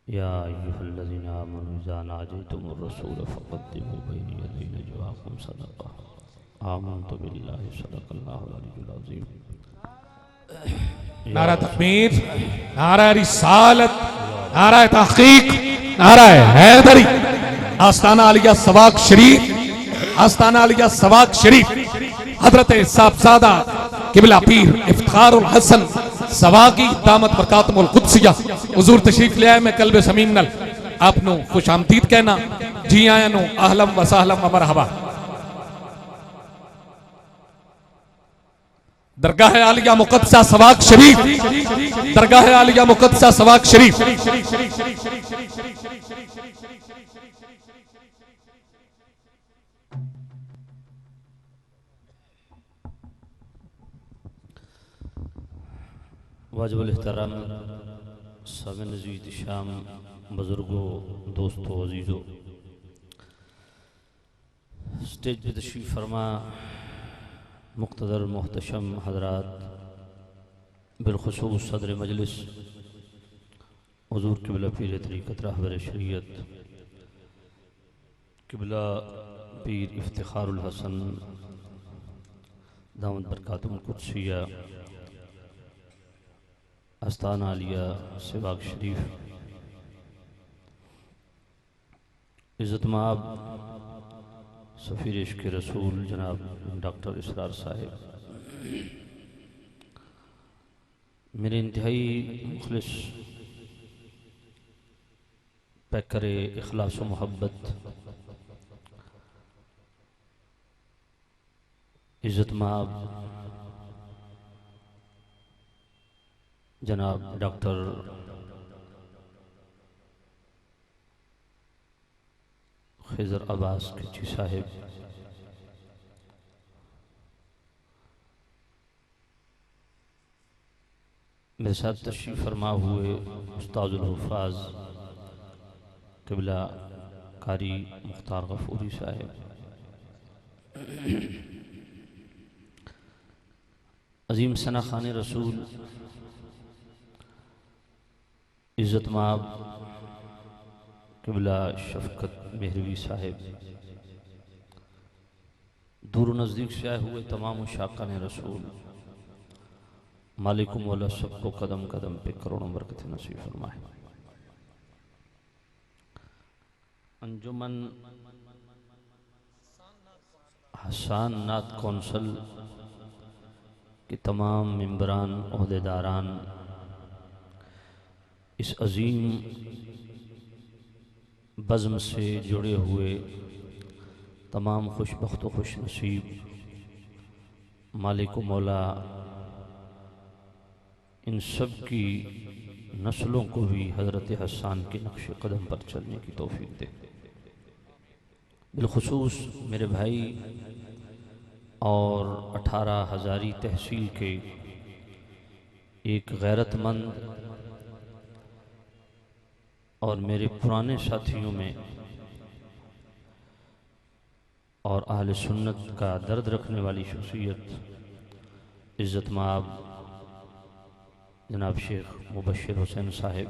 या अय्युहल्लज़ीना आमनू इज़ा नाजयतुमुर रसूल फ़क़द्दिमू बैना यदै नजवाकुम सदक़ा आमनतु बिल्लाहि सदक़ल्लाहुल अलियुल अज़ीम। या नारा तकबीर, नारा रिसालत, नारा तहकीक, नारा हैदरी। आस्ताना आलिया सवाक शरीफ, आस्ताना आलिया सवाक शरीफ हजरत साहबजादा किबला पीर इफ्तिखारुल हसन सवाकी दामत बरकातुल कुद्सिया हुजूर तशरीफ ले आए। मैं कल्बे समीम नल आपनु खुश आमदीद कहना, जी आया नु अहलम व सहलम व मरहबा। दरगाह आलिया मुक़द्दसा सवाक शरीफ, दरगाह आलिया मुक़द्दसा सवाक शरीफ। वाजिबुल एहतराम सामिन अज़ीज़ शाम, बुज़ुर्गों, दोस्तों, अज़ीज़ों, स्टेज पर तशरीफ़ फरमा मुक़्तदर मोहतशम हज़रात, बिलख़ुसूस सदर मजलिस हुज़ूर क़िबला पीर तरीक़त रहबर शरीयत क़िबला पीर इफ्तिखारुल हसन दामत बरकातुहुल कुद्सिया आस्ताना आलिया सवाक शरीफ, इज़्ज़त माब सफ़ीर इश्क़ रसूल जनाब डॉक्टर इसरार साहिब, मेरे इंतहाई मुखलिस पैकर इखलास व मोहब्बत इज़्ज़त माब जनाब डॉक्टर खिज़र अब्बास किची साहिब, मेरे साथ तशरीफ़ फरमा हुए उस्तादुल हुफ़ाज़ क़िबला कारी मुख्तार गफ़ूरी साहिब, अज़ीम सना खान रसूल इज़्ज़त माब क़िबला शफ़क़त मेहरवी साहिब, दूर नज़दीक से आए हुए तमाम शाक़ान रसूल, मालिकुम मौला सबको कदम कदम पे करोड़ों बरकत नसीब फरमाए। अंजुमन हसान नात कौंसल के तमाम मेंबरान ओहदेदारान, इस अज़ीम बज़्म से जुड़े हुए तमाम खुशबख्त व खुश नसीब मालिक मौला इन सब की नस्लों को भी हज़रत हसन के नक्श कदम पर चलने की तौफीक दे। बिलख़ुसूस मेरे भाई और 18 हज़ारी तहसील के एक गैरतमंद और मेरे पुराने साथियों में और अहले सुन्नत का दर्द रखने वाली शख्सियत इज़्ज़त माब जनाब शेख मुबश्शिर हुसैन साहिब,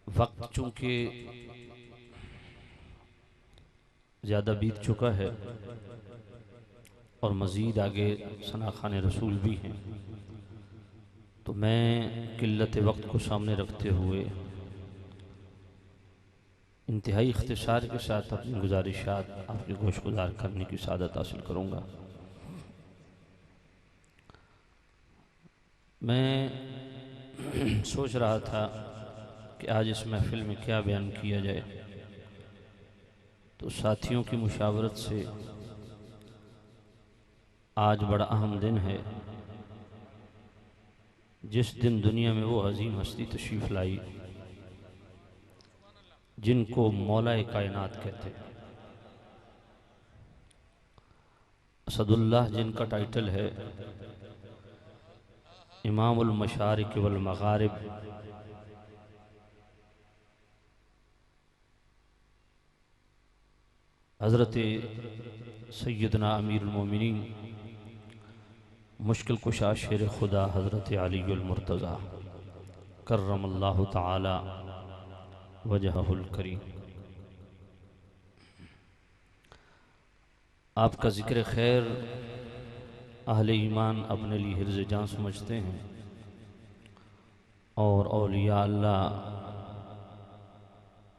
वक्त चूँकि ज़्यादा बीत चुका है और मज़ीद आगे सना खान रसूल भी हैं, तो मैं किल्लत वक्त को सामने रखते हुए इंतहाई इख्तिसार के साथ अपनी गुजारिशात आपके गोशगुजार करने की सादत हासिल करूँगा। मैं सोच रहा था कि आज इस महफ़िल में क्या बयान किया जाए, तो साथियों की मुशावरत से आज बड़ा अहम दिन है, जिस दिन दुनिया में वो अजीम हस्ती तशरीफ़ लाई जिनको मौलाए कायनात कहते हैं। असदुल्लाह जिनका टाइटल है, इमामुल मशारिक वल मगारिब, हज़रत सैयदना अमीरुल मोमिनीन मुश्किल कुशा शेर खुदा हज़रत अलीउल मुर्तज़ा करमल्लाहु ताला वजहुल करीम। आपका ज़िक्र खैर अहले ईमान अपने लिए हिर्ज़ जान समझते हैं और औलिया अल्लाह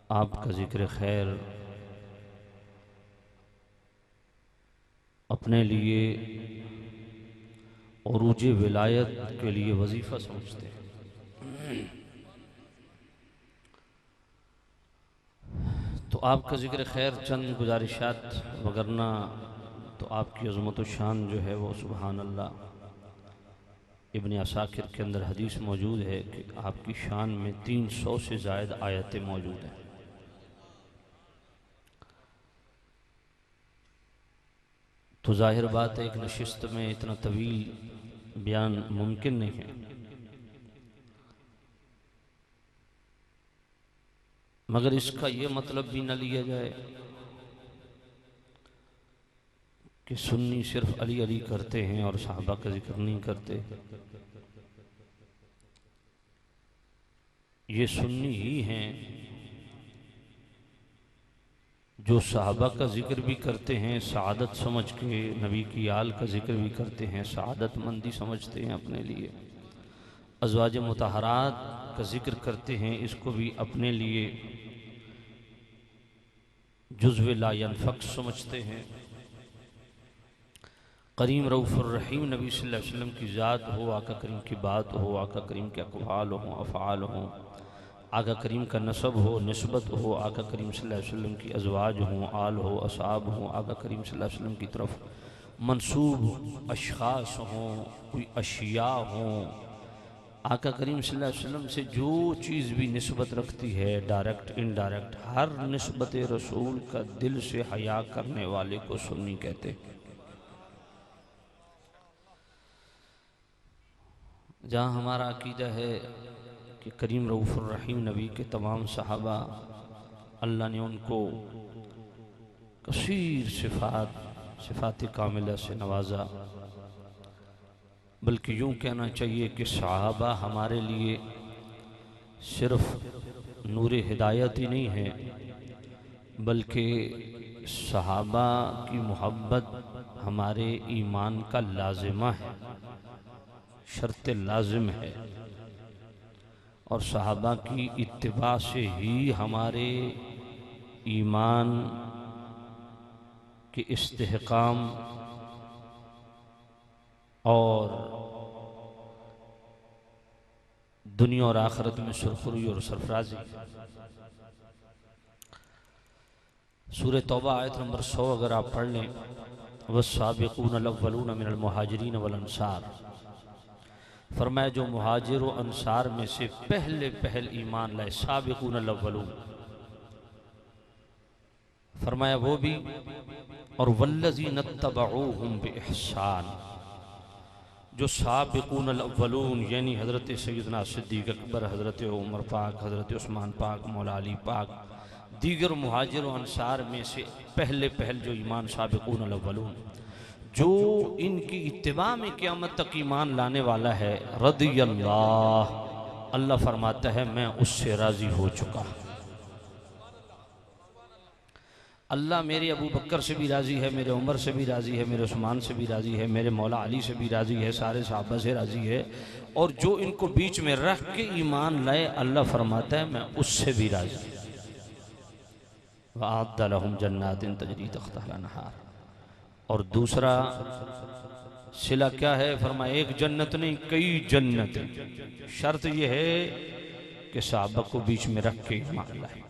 आपका ज़िक्र खैर अपने लिए उरूज विलायत के लिए वजीफ़ा समझते हैं। तो आपका ज़िक्र खैर चंद गुजारिशात, वगरना तो आपकी अज़मत शान जो है वो सुबहान अल्लाह। इब्न असाकिर के अंदर हदीस मौजूद है कि आपकी शान में 300 से ज़ायद आयतें मौजूद हैं। तो ज़ाहिर बात है एक नशिस्त में इतना तवील बयान मुमकिन नहीं है, मगर इसका ये मतलब भी न लिया जाए कि सुन्नी सिर्फ अली अली करते हैं और सहाबा का जिक्र नहीं करते। ये सुन्नी ही हैं जो सहाबा का जिक्र भी करते हैं सआदत समझ के, नबी की आल का जिक्र भी करते हैं सआदत मंदी समझते हैं अपने लिए, अज़वाज मुतहरात का जिक्र करते हैं इसको भी अपने लिए जुज़्व ला यनफ़क समझते हैं। करीम रऊफ़ुर रहीम नबी सल्लल्लाहु अलैहि वसल्लम की ज़ात हो, आका करीम की बात हो, आका करीम के अक़वाल हो, अफ़आल हो, आका करीम का नसब हो, निस्बत हो, आका करीम सल्लल्लाहु अलैहि वसल्लम की अज़वाज हों, आल हो, असाब हों, आका करीम सल्लल्लाहु अलैहि वसल्लम की तरफ मंसूब अशख़ास हों, कोई अशिया हों, आका करीम सल्लल्लाहु अलैहि वसल्लम से जो चीज़ भी निस्बत रखती है डायरेक्ट इनडायरेक्ट, हर निस्बत रसूल का दिल से हया करने वाले को सुन्नी कहते हैं। जहाँ हमारा अकीदा है कि करीम रऊफ़ुर रहीम नबी के तमाम सहाबा अल्लाह ने उनको कसीर सिफ़ात कामिला से नवाजा, बल्कि यूँ कहना चाहिए कि सहाबा हमारे लिए सिर्फ नूर हिदायत ही नहीं है, बल्कि सहाबा की मोहब्बत हमारे ईमान का लाजिमा है, शर्त लाजिम है, और सहाबा की इत्तिबा से ही हमारे ईमान के इस्तेहकाम और दुनिया और आखिरत में सुरखरुई और सरफराजी। सूरह तौबा आयत नंबर 100 अगर आप पढ़ लें, वस्साबिकून अल-अव्वलून मिनल मुहाजिरीन वल अंसार, फरमाया जो मुहाजिर व अंसार में से पहल ईमान लाए, साबिकून अल-अव्वलून फरमाया वो भी, और वल्लज़ीन तबऊहुम बिइहसान, जो साबिकून अल-अव्वलून यानी हज़रत सैयदना सिद्दीक़ अकबर, हज़रत उमर पाक, हज़रत उस्मान पाक, मौला अली पाक, दीगर मुहाजिर व अंसार में से पहल जो ईमान साबिकून अल-अव्वलून, जो इनकी इत्तिबा में क़यामत तक ईमान लाने वाला है, रज़ियल्लाह, अल्लाह फरमाता है मैं उससे राज़ी हो चुका। अल्लाह मेरे अबू बकर से भी राज़ी है, मेरे उमर से भी राज़ी है, मेरे उस्मान से भी राज़ी है, मेरे मौला अली से भी राज़ी है, सारे सहाबा से राज़ी है, और जो इनको बीच में रख के ईमान लाए अल्लाह फरमाता है मैं उससे भी राज़ी। वअद्द लहुम जन्नातिन तजरी तहतहा अल-अनहार, और दूसरा सिला क्या है, फरमाया एक जन्नत नहीं कई जन्नतें, शर्त यह है कि सहाबा को बीच में रख के ईमान लाए।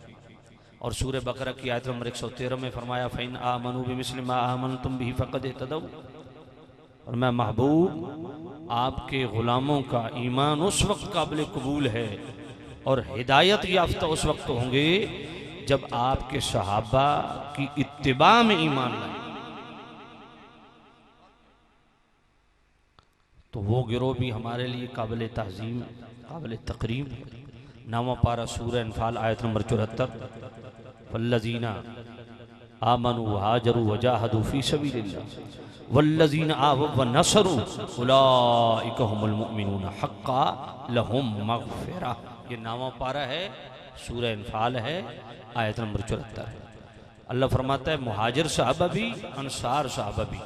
और सूरह बकरा की आयत नंबर 113 में फरमाया फ़इन आमनू बिमिस्लि मा आमनतुम बिही फ़क़द इहतदौ, और मैं महबूब आपके ग़ुलामों का ईमान उस वक्त काबिल कबूल है और हिदायत याफ्ता उस वक्त होंगे जब आपके सहाबा की इत्तिबा में ईमान लाए। तो वो गिरोह भी हमारे लिए काबिल तहज़ीम, काबिल तकरीम। 9वां पारा सूरह अनफाल आयत नंबर 74, वल्लज़ीना आमनु हाजरू वजाहदू फी सबीलिल्लाह वल्लज़ीना आवव व नसरू उलाइका हुमुल मुमिनून हक्का लहुम मग़फ़िरा। ये नामा पारा है, सूरह अनफ़ाल है, आयत नंबर 74 है। अल्लाह फरमाता है मुहाजिर साहबा भी अंसार साहबा भी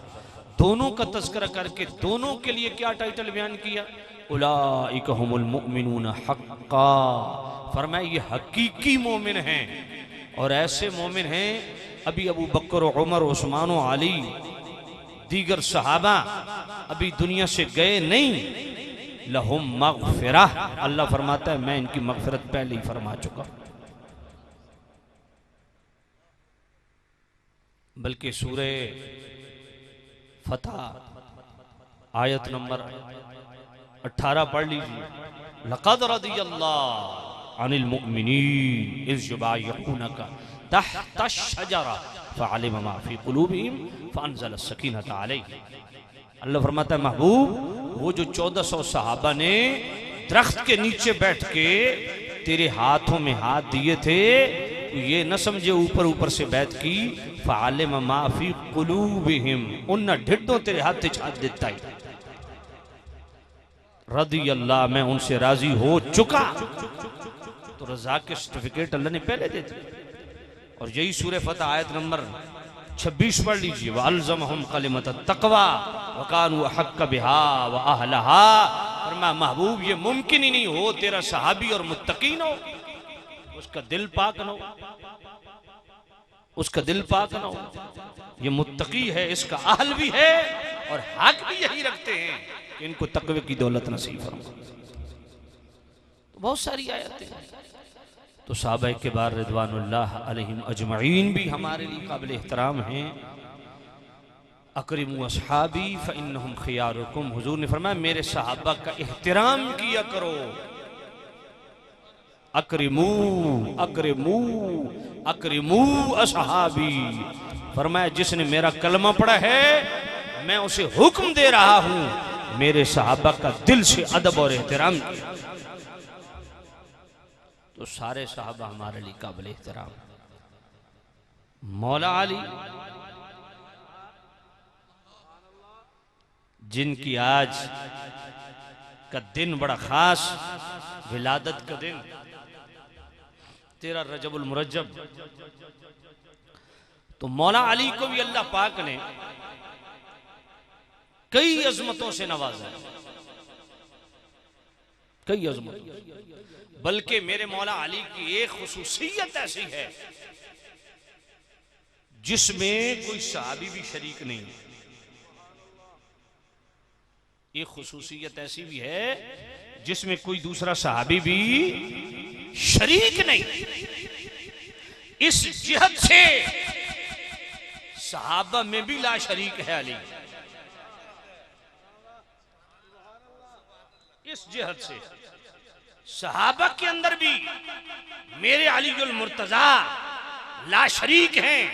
दोनों का तज़किरा करके दोनों के लिए क्या टाइटल बयान किया, उलाइका हुमुल मुमिनून हक्का। फरमाया ये हकीकी मोमिन हैं और ऐसे मोमिन हैं अभी अबू बकर उमर उस्मान अली दीगर सहाबा अभी दुनिया से गए नहीं। लहुम मग़फ़िरा, अल्लाह फरमाता है मैं इनकी मग़फ़िरत पहले ही फरमा चुका। बल्कि सूरह फतह आयत नंबर 18 पढ़ लीजिए, लक़द रदियल्लाहु अनिल मुमिनीन इज़ युबायिऊनका तहता अश-शजरा फ़अलिम मा फ़ी क़ुलूबिहिम फ़अनज़ल अस-सकीनता अलैहिम। अल्लाह फरमाता है महबूब वो जो 1400 सहाबा ने दरख्त के नीचे बैठ के तेरे हाथों में हाथ दिए थे, तो ये न समझे ऊपर ऊपर से बैत की। फ़अलिम मा फ़ी क़ुलूबिहिम, उन ढिड्डों तेरे हाथ छाप देता है। रदी अल्लाह, मैं उनसे राजी हो चुका। तो रजा के सर्टिफिकेट अल्लाह ने पहले दे दिए। और यही सूरह फतह आयत नंबर 26 पढ़ लीजिए, वअल्ज़महुम कलिमतत तक़वा व कानू अहक्क़ बिहा व अहलहा। फरमाया महबूब ये मुमकिन ही नहीं हो तेरा सहाबी और मुत्तकी न हो, उसका दिल पाक न हो, उसका दिल पाक न हो। ये मुत्तकी है, इसका अहल भी है और हक भी यही रखते हैं कि इनको तक़वे की दौलत नसीब फरमा। तो बहुत सारी आयतें हैं। तो सहाबा किबार रिदवानुल्लाह अलैहिम अजमईन भी हमारे लिए काबिल एहतराम हैं। अकरिमु अस्हाबी फ़इन्नहुम खियारुकुम, हुजूर ने फरमाया मेरे सहाबा का एहतराम किया करो। अकरिमू अकरिमू अकरिमू अस्हाबी, फरमाया जिसने मेरा कलमा पढ़ा है मैं उसे हुक्म दे रहा हूं मेरे सहाबा का दिल से अदब और एहतराम किया। तो सारे सहाबा हमारे लिए काबिल एहतराम। मौला अली जिनकी आज का दिन बड़ा खास, विलादत का दिन 13 रजबुल मुरज्जब, तो मौला अली को भी अल्लाह पाक ने कई अजमतों से नवाजा, कई अजमत। बल्कि मेरे मौला अली की एक खुसूसियत ऐसी है जिसमें कोई सहाबी भी शरीक नहीं। एक खुसूसियत ऐसी भी है जिसमें कोई दूसरा सहाबी भी शरीक नहीं। इस जिहत से सहाबा में भी ला शरीक है अली। इस जिहत से सहाबा के अंदर भी मेरे अलीउल मुर्तजा ला शरीक हैं,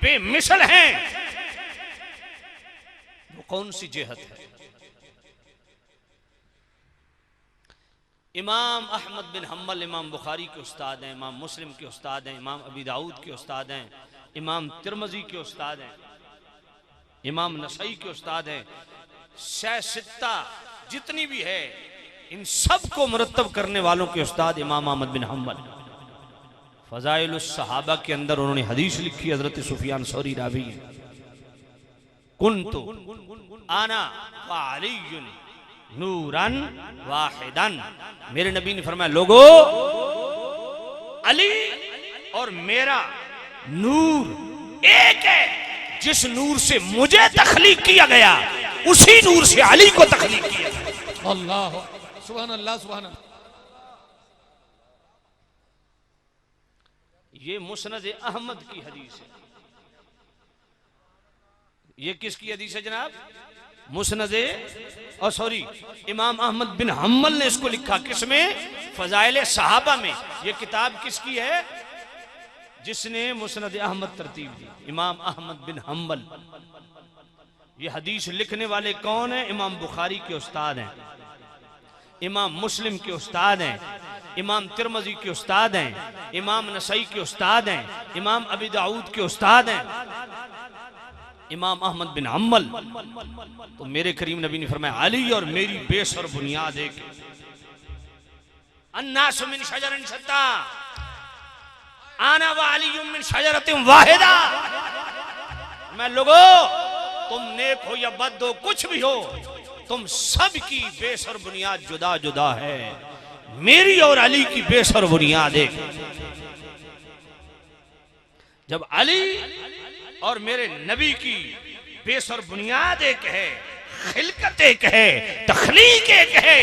बेमिसल हैं। वो कौन सी जिहत है? इमाम अहमद बिन हम्बल इमाम बुखारी के उस्ताद हैं, इमाम मुस्लिम के उस्ताद हैं, इमाम अबी दाऊद के उस्ताद हैं, इमाम तिरमिज़ी के उस्ताद हैं, इमाम नसई के उस्ताद हैं। सह सित्ता जितनी भी है इन सब को मुरत्तब करने वालों के उस्ताद इमाम अहमद बिन हम्बल। फ़ज़ाइलुस सहाबा के अंदर उन्होंने हदीस लिखी, हज़रत सुफियान सौरी रावी, कुन्तु आना व अलीयुन नूरन वाहिदन। मेरे नबी ने फरमाया लोगो अली और मेरा नूर एक है। जिस नूर से मुझे तख्लीक किया गया उसी नूर से अली को तख्लीक किया गया। अल्लाह सुभान अल्लाह सुभान अल्लाह। ये मुस्नद अहमद की हदीस है। ये किसकी हदीस है जनाब? मुस्नद और सॉरी इमाम अहमद बिन हम्बल ने इसको लिखा। किसमें? फजाइल सहाबा में। ये किताब किसकी है? जिसने मुस्नद अहमद तरतीब दी, इमाम अहमद बिन हम्बल। ये हदीस लिखने वाले कौन है? इमाम बुखारी के उस्ताद हैं, इमाम मुस्लिम के उस्ताद हैं, इमाम तिरमिज़ी के उस्ताद हैं, इमाम नसई के उस्ताद हैं, इमाम अबी दाऊद के उस्ताद हैं, इमाम अहमद बिन हम्बल। तो मेरे करीम नबी ने फरमाया अली और मेरी बेस और बुनियाद एक है। अन्नासु मिन शजरिन शत्ता आना व अली मिन शजरतिन वाहिदा। मैं लोगो, तुम नेक हो या बद हो, कुछ भी हो, तुम सब की बेस और बुनियाद जुदा जुदा है। मेरी और अली की बेस और बुनियाद एक। जब अली और मेरे नबी की बेस और बुनियाद एक है, खिलकत एक है, तखलीक एक है,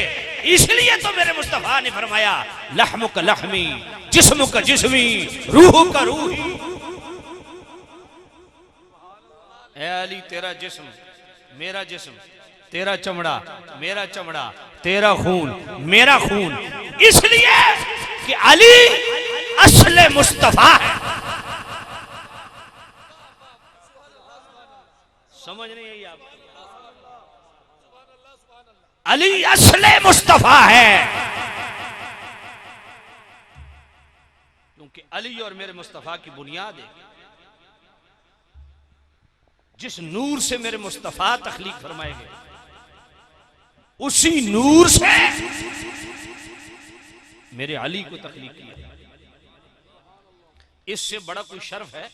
इसलिए तो मेरे मुस्तफा ने फरमाया लहमु का लहमी, जिस्म का जिस्मी, रूह का रूही। ऐ अली तेरा जिस्म मेरा जिस्म, तेरा चमड़ा मेरा चमड़ा, तेरा खून मेरा खून, इसलिए कि अली असले मुस्तफा है। समझ नहीं आई आप? अली असले मुस्तफा है, क्योंकि अली और मेरे मुस्तफा की बुनियाद है। जिस नूर से मेरे मुस्तफा तख्लीक फरमाए गए, उसी नूर से मेरे अली को तख्लीक किया। इससे बड़ा कोई शर्फ है,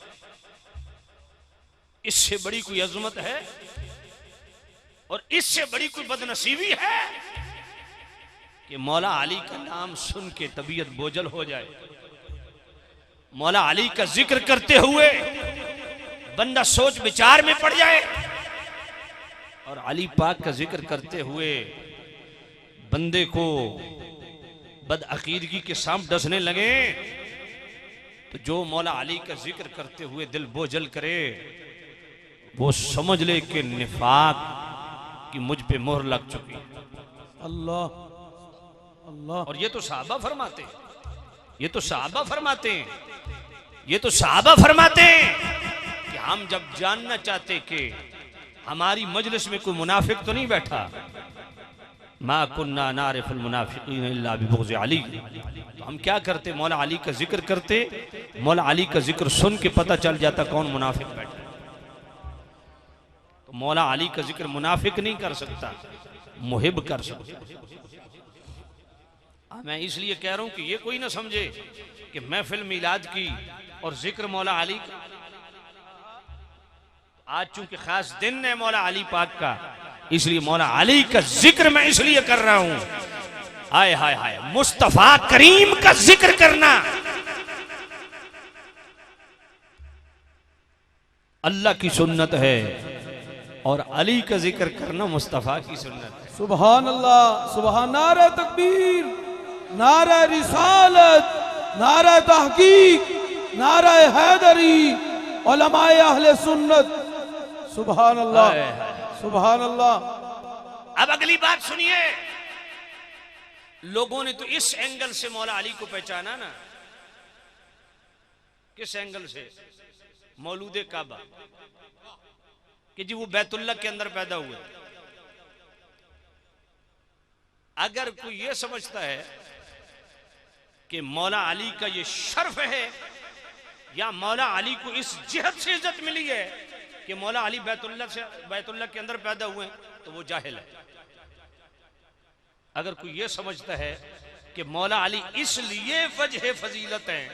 इससे बड़ी कोई अजमत है, और इससे बड़ी कोई बदनसीबी है कि मौला अली का नाम सुन के तबीयत बोझल हो जाए। मौला अली का जिक्र करते हुए बंदा सोच विचार में पड़ जाए, और अली पाक का जिक्र करते हुए बंदे को बदअकीदगी के सांप डसने लगे। तो जो मौला अली का जिक्र करते हुए दिल बोझल करे, वो समझ ले कि निफाक कि मुझ पे मोहर लग चुकी। अल्लाह अल्लाह। और ये तो सहाबा फरमाते हैं, ये तो सहाबा फरमाते हैं, ये तो सहाबा फरमाते हैं कि हम जब जानना चाहते कि हमारी मजलिस में कोई मुनाफिक तो नहीं बैठा, मा कुन्ना नारिफुल मुनाफिकीन इल्ला बिबुग़्ज़ अली, तो हम क्या करते, मौला अली का जिक्र करते। मौला अली का जिक्र सुन के पता चल जाता कौन मुनाफिक बैठा। तो मौला अली का जिक्र मुनाफिक नहीं कर सकता, मुहिब कर सकता। मैं इसलिए कह रहा हूं कि ये कोई ना समझे कि महफिल मिलाद की और जिक्र मौला अली का। आज चूंकि खास दिन है मौला अली पाक का, इसलिए मौला अली का जिक्र मैं इसलिए कर रहा हूं। हाय हाय हाय, मुस्तफा करीम का जिक्र करना अल्लाह की सुन्नत है, और अली का जिक्र करना मुस्तफा की सुन्नत है। सुभान अल्लाह, सुभान। नारा तकबीर, नारा रिसालत, नारा तहकीक, नारा हैदरी, उलमाए अहले सुन्नत। सुभान अल्लाह, सुभान अल्लाह। अब अगली बात सुनिए, लोगों ने तो इस एंगल से मौला अली को पहचाना ना। किस एंगल से? मौलूद काबा, कि जी वो बैतुल्लाह के अंदर पैदा हुए। अगर कोई ये समझता है कि मौला अली का ये शर्फ है, या मौला अली को इस जिहत से इज्जत मिली है कि मौला अली बैतुल्लाह के अंदर पैदा हुए, तो वो जाहिल है। अगर कोई ये समझता है कि मौला अली इसलिए वजह फजीलत है,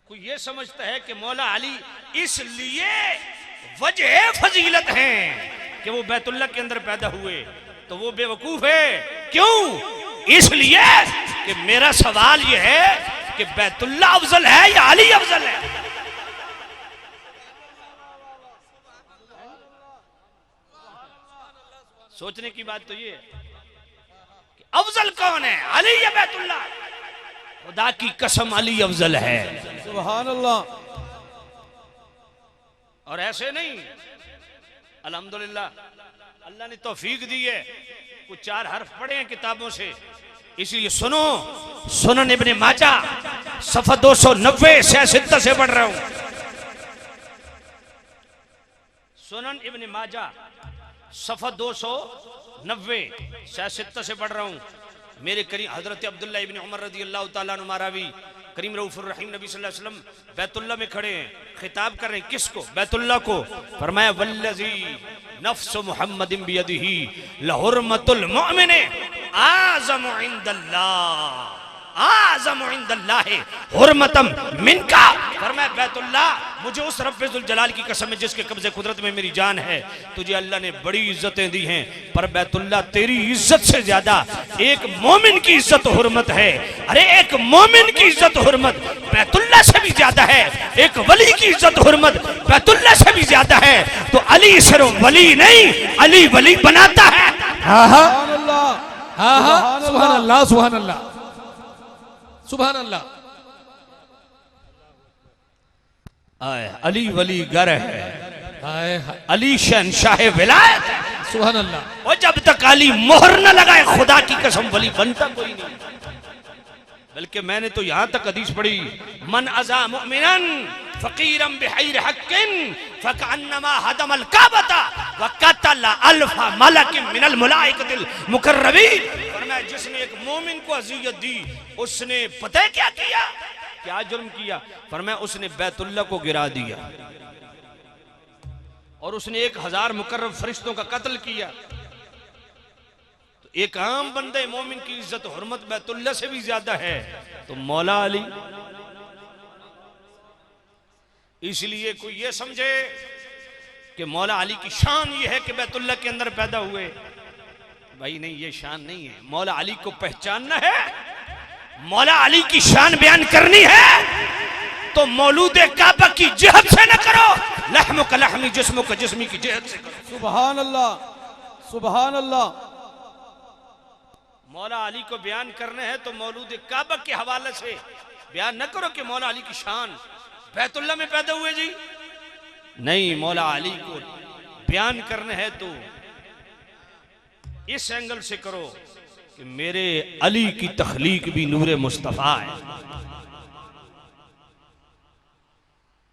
कोई ये समझता है कि मौला अली इसलिए वजह फजीलत है कि वो बैतुल्लाह के अंदर पैदा हुए, तो वो बेवकूफ है। क्यों? इसलिए कि मेरा सवाल यह है कि बैतुल्लाह अफजल है या अली अफजल है? सोचने की बात तो ये है कि अफजल कौन है, अली या बैतुल्लाह? खुदा की कसम अली अफजल है। सुभान अल्लाह। और ऐसे नहीं, अल्हम्दुलिल्लाह अल्लाह ने तौफीक दी है, कुछ 4 हर्फ पढ़े हैं किताबों से, इसलिए सुनो। सुनन इब्ने माजा सफ़ा 290 से 60 से पढ़ रहा हूं। सुनन इब्ने माजा सफ़ा 290 से 60 से पढ़ रहा हूं। मेरे करीम हजरत अब्दुल्ला इब्न उमर रज़ी अल्लाह तआला अन्हु मारावी करीम रऊफुर रहीम नबी सल्लल्लाहु अलैहि वसल्लम बैतुल्ला में खड़े हैं, खिताब कर रहे हैं किसको? बैतुल्ला को। फरमाया वल्लज़ी नफ्सु मुहम्मदिन बियदिही लहुरमतुल मुमिन आज़मु इंदल्लाह आज़मु इंदल्लाह हुरमतम मिनका। फरमाया बैतुल्ला, मुझे उस रब्बुल जलाल की कसम है जिसके कब्जे कुदरत में मेरी जान है, तुझे अल्लाह ने बड़ी इज्जतें दी हैं, पर बैतुल्ला तेरी इज्जत से ज्यादा एक मोमिन की इज्जत हुर्मत है। अरे एक मोमिन की इज्जत हुर्मत बैतुल्ला से भी ज्यादा है, एक वली की इज्जत हुर्मत बैतुल्ला से भी ज्यादा है। तो अली सिर्फ वली नहीं, अली वली बनाता है। सुभान अल्लाह, सुभान अल्लाह, सुभान अल्लाह, सुभान अल्लाह। अली वली गर है, हाय हाय, अली शहंशाह विलायत। सुभान अल्लाह। और जब तक अली मोहर न लगाए खुदा की कसम वली बनता कोई नहीं। बल्कि मैंने तो यहां तक हदीस पढ़ी, मन अज़ा मुमिनन फकीरम बिहैर हक्किन फकअन्नमा हदमल काबता व कतल अल्फा मलकिन मिनल मुलाइकतिल मुकर्रबीन। फरमाया जिसने एक मोमिन को अज़ियत दी उसने पता है क्या किया, क्या जुर्म किया? फरमाया उसने बैतुल्ला को गिरा दिया और उसने 1000 मुकर्रब फरिश्तों का कत्ल किया। तो एक आम बंदे मोमिन की इज्जत हुर्मत बैतुल्ला से भी ज्यादा है, तो मौला अली। इसलिए कोई ये समझे कि मौला अली की शान ये है कि बैतुल्ला के अंदर पैदा हुए, भाई नहीं, ये शान नहीं है। मौला अली को पहचानना है, मौला अली की शान बयान करनी है तो मौलूद काबा की जिहद से न करो, लहमो का लहमी जिस्मो का जिस्मी की जिहद से करो। सुभान अल्लाह, सुभान अल्लाह। मौला अली को बयान करने हैं तो मौलूद काबा के हवाले से बयान न करो कि मौला अली की शान बैतुल्ला में पैदा हुए जी, नहीं। मौला अली को बयान करने हैं तो इस एंगल से करो कि मेरे अली की तख्लीक भी नूरे मुस्तफा है।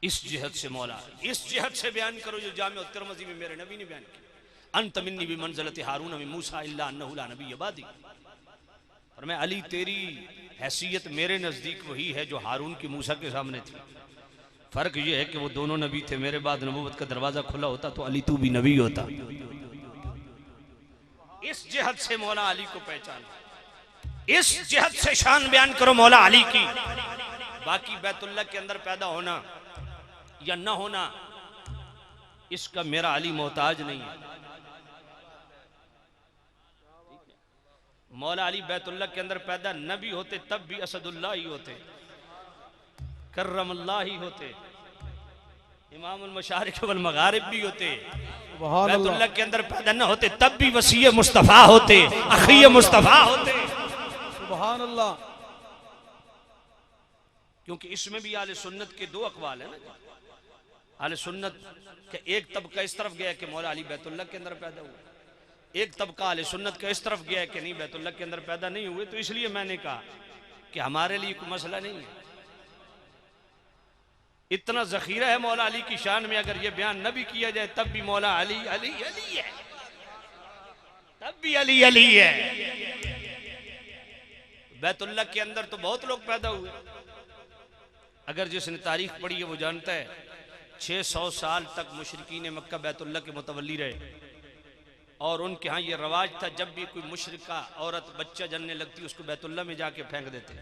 इस जिहद से मौला, इस जिहद से बयान करो जो जामे तिरमिज़ी में मेरे नबी ने बयान किया, अंत मिन्नी भी मंज़िलत हारून मिन मूसा इल्ला अन्नहु ला नबी अबादी। और मैं अली तेरी हैसियत मेरे नजदीक वही है जो हारून की मूसा के सामने थी। फर्क ये है कि वो दोनों नबी थे, मेरे बाद नबूवत का दरवाजा खुला होता तो अली तू भी नबी होता। इस जिहद से मौला अली को पहचानो, इस जिहद से शान बयान करो मौला अली की। बाकी बैतुल्ला के अंदर पैदा होना या न होना इसका मेरा अली मोहताज नहीं है। मौला अली बैतुल्ला के अंदर पैदा न भी होते तब भी असदुल्लाह ही होते, कर्रमल्लाह ही होते, इमामुल मशारिक वल मगारिब भी होते। बैतुल्ला के अंदर पैदा न होते तब भी वसीय मुस्तफा होते, अखिय मुस्तफा होते। सुभान अल्लाह। क्योंकि इसमें भी आले सुन्नत के दो अकवाल है ना। आले सुन्नत के एक तबका इस तरफ गया कि मौला अली बैतुल्ला के अंदर पैदा हुए, एक तबका आले सुन्नत का इस तरफ गया कि नहीं बैतुल्ला के अंदर पैदा नहीं हुए। तो इसलिए मैंने कहा कि हमारे लिए कोई मसला नहीं है। इतना जखीरा है मौला अली की शान में, अगर ये बयान न भी किया जाए तब भी मौला अली अली अली है, तब भी अली अली है। बैतुल्ला के अंदर तो बहुत लोग पैदा हुए। अगर जिसने तारीख पढ़ी है वो जानता है 600 साल तक मुशरिकीन मक्का बैतुल्ला के मुतवल्ली रहे और उनके यहाँ ये रवाज था जब भी कोई मुशरिका औरत बच्चा जनने लगती उसको बैतुल्ला में जाके फेंक देते।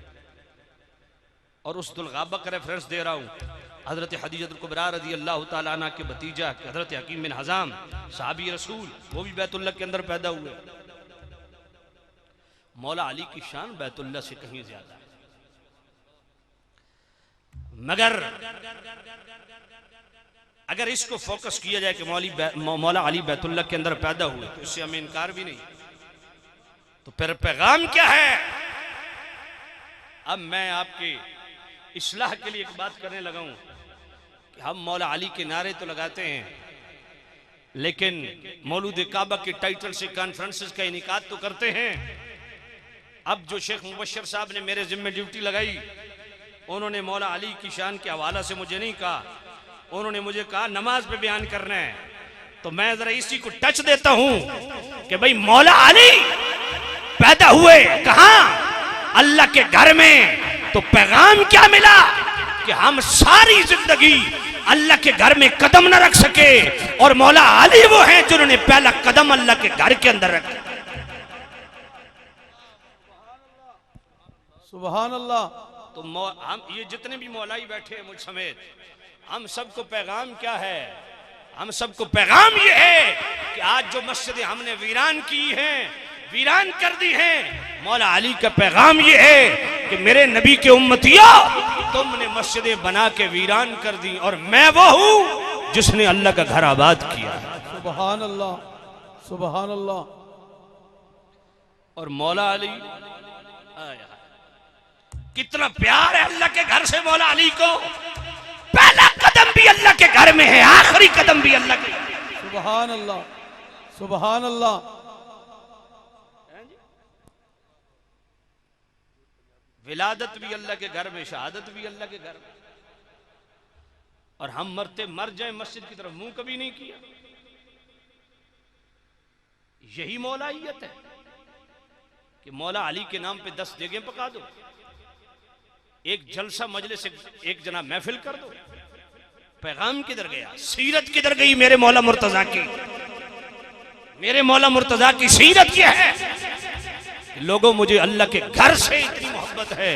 और उस दुल्गाबा का रेफरेंस दे रहा हूँ, हजरत खदीजतुल कुबरा रज़ी अल्लाह तआला अन्हा के भतीजा हजरत हकीम बिन हज़ाम सहाबी रसूल, वो भी बैतुल्ला के अंदर पैदा हुए। मौला अली की शान बैतुल्ला से कहीं ज्यादा है। मगर अगर इसको फोकस किया जाए कि मौला अली बैतुल्ला के अंदर पैदा हुए तो इससे हमें इनकार भी नहीं। तो फिर पैगाम क्या है? अब मैं आपके इस्लाह के लिए एक बात करने लगा हूं कि हम मौला अली के नारे तो लगाते हैं लेकिन मौलूद काबा के टाइटल से कॉन्फ्रेंसेस का इनेकाद तो करते हैं। अब जो शेख मुबश्शिर साहब ने मेरे जिम्मे ड्यूटी लगाई, उन्होंने मौला अली की शान के हवाला से मुझे नहीं कहा, उन्होंने मुझे कहा नमाज पे बयान करना है। तो मैं जरा इसी को टच देता हूं कि भाई मौला अली पैदा हुए कहां? अल्लाह के घर में। तो पैगाम क्या मिला कि हम सारी जिंदगी अल्लाह के घर में कदम न रख सके, और मौला अली वो हैं जिन्होंने पहला कदम अल्लाह के घर के अंदर रखा। सुभान अल्लाह। तो हम ये जितने भी मौलाई बैठे हैं मुझ समेत, हम सबको पैगाम क्या है? हम सबको पैगाम ये है कि आज जो मस्जिदें हमने वीरान की हैं, वीरान कर दी हैं, मौला अली का पैगाम ये है कि मेरे नबी के उम्मतियों, तुमने मस्जिदें बना के वीरान कर दी, और मैं वो हूं जिसने अल्लाह का घर आबाद किया। सुभान अल्लाह, सुभान अल्लाह। और मौला अली, कितना प्यार है अल्लाह के घर से मौला अली को। पहला कदम भी अल्लाह के घर में है, आखिरी कदम भी अल्लाह के। सुभान अल्लाह, सुभान अल्लाह। विलादत भी अल्लाह के घर में, शहादत भी अल्लाह के घर में। और हम मरते मर जाए मस्जिद की तरफ मुंह कभी नहीं किया। यही मौलाइयत है कि मौला अली के नाम पे 10 देगें पका दो, एक जलसा मजलिस, एक जना महफिल कर दो। पैगाम किधर गया? सीरत किधर गई मेरे मौला मुर्तजा की? मेरे मौला मुर्तजा की सीरत यह है, लोगों मुझे अल्लाह के घर से इतनी मोहब्बत है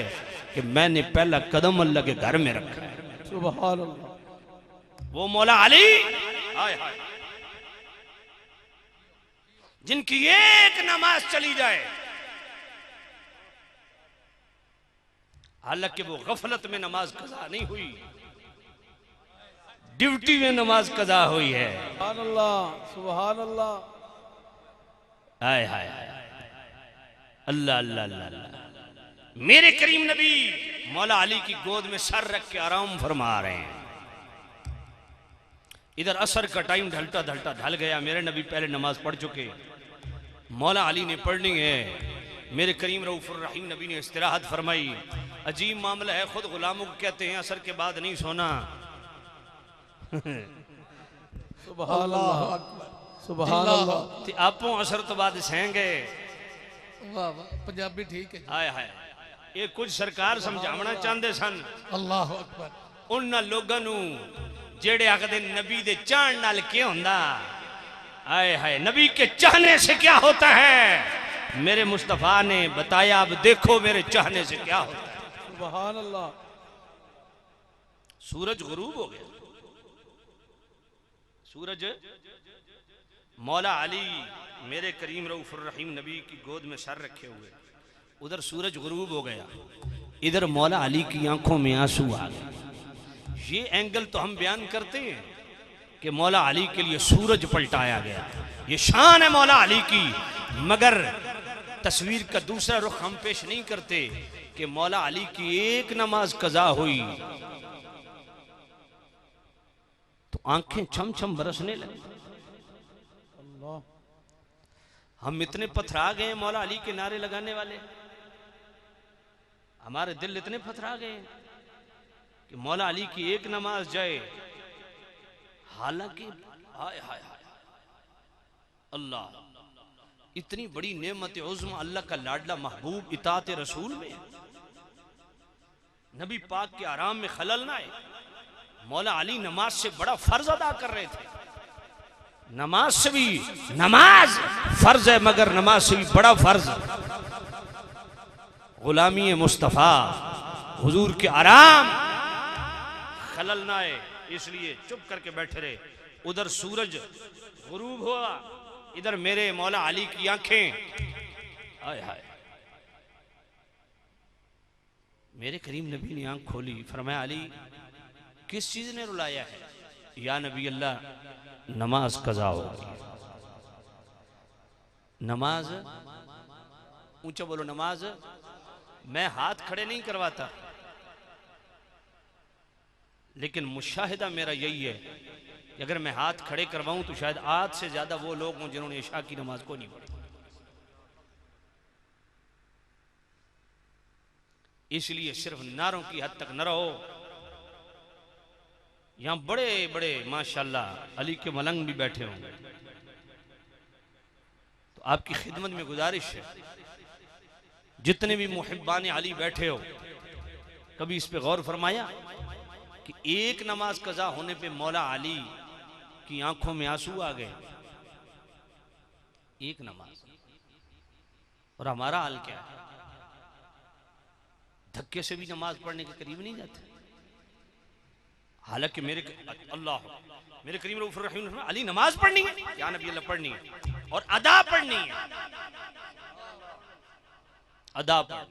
कि मैंने पहला कदम अल्लाह के घर में रखा है। सुभान अल्लाह। वो मौला अली, हाय हाय, जिनकी एक नमाज चली जाए, हालांकि वो गफलत में नमाज कज़ा नहीं हुई, ड्यूटी में नमाज कज़ा हुई है। सुभान अल्लाह, सुभान अल्लाह। हाय हाय हाय, अल्लाह अल्लाह अल्लाह। मेरे करीम नबी मौला अली की गोद में सर रख के आराम फरमा रहे हैं। इधर असर का टाइम ढलता ढलता ढल गया, मेरे नबी पहले नमाज पढ़ चुके, मौला अली ने पढ़नी है। मेरे करीम रऊफुर रहीम नबी ने इस्तिराहत फरमाई। अजीब मामला है, खुद गुलामों को कहते हैं असर के बाद नहीं सोना। सुभान अल्लाह, सुभान अल्लाह। आपो असर तो बाद सेंगे। वाह वाह, पंजाबी ठीक है। हाय हाय, ये कुछ सरकार समझावना चाहते सन अल्लाह अकबर उन लोगों नू जेड़े आखदे नबी दे चाहण नाल क्या हुंदा। हाय हाय, नबी के चाहने से क्या होता है? मेरे मुस्तफा ने बताया, अब देखो मेरे चाहने से क्या होता है। सुभान अल्लाह। सूरज गुरूब हो गया, सूरज, मौला अली मेरे करीम रऊफुर रहीम नबी की गोद में सर रखे हुए, उधर सूरज गुरूब हो गया, इधर मौला अली की आंखों में आंसू आ गए। ये एंगल तो हम बयान करते हैं कि मौला अली के लिए सूरज पलटाया गया, ये शान है मौला अली की, मगर तस्वीर का दूसरा रुख हम पेश नहीं करते कि मौला अली की एक नमाज कज़ा हुई तो आंखें छम छम बरसने लगी। हम इतने पथरा गए मौला अली के नारे लगाने वाले, हमारे दिल इतने पथरा गए कि मौला अली की एक नमाज जाए, हालांकि हाय हाय हाय अल्लाह, इतनी बड़ी नेमत उज़्म, अल्लाह का लाडला महबूब इताअत रसूल में, नबी पाक के आराम में खलल ना आए। मौला अली नमाज से बड़ा फर्ज अदा कर रहे थे, नमाज से भी, नमाज फर्ज है मगर नमाज से भी बड़ा फर्ज गुलामी मुस्तफ़ा हुजूर के आराम खलल ना आए, इसलिए चुप करके बैठे रहे। उधर सूरज गुरूब हुआ, इधर मेरे मौला अली की आंखें, हाय हाय, मेरे करीम नबी ने आंख खोली, फरमाया अली किस चीज ने रुलाया है? या नबी अल्लाह, नमाज कज़ा हो गई। नमाज, ऊंचा बोलो, नमाज। मैं हाथ खड़े नहीं करवाता, लेकिन मुशाहिदा मेरा यही है कि अगर मैं हाथ खड़े करवाऊं तो शायद आज से ज्यादा वो लोग हों जिन्होंने इशा की नमाज को नहीं पढ़ी। इसलिए सिर्फ नारों की हद तक न रहो। यहां बड़े बड़े माशाल्लाह अली के मलंग भी बैठे होंगे, तो आपकी खिदमत में गुजारिश है जितने भी मुहिब्बान अली बैठे हो, कभी इस पे गौर फरमाया कि एक नमाज कज़ा होने पे मौला अली की आंखों में आंसू आ गए? एक नमाज। और हमारा हाल क्या है? धक्के से भी नमाज पढ़ने के करीब नहीं जाते। हालांकि मेरे करीम रऊफ़ुर रहीम अली नमाज पढ़नी है, या नबी अल्लाह पढ़नी है और अदा पढ़नी है। अदा पढ़।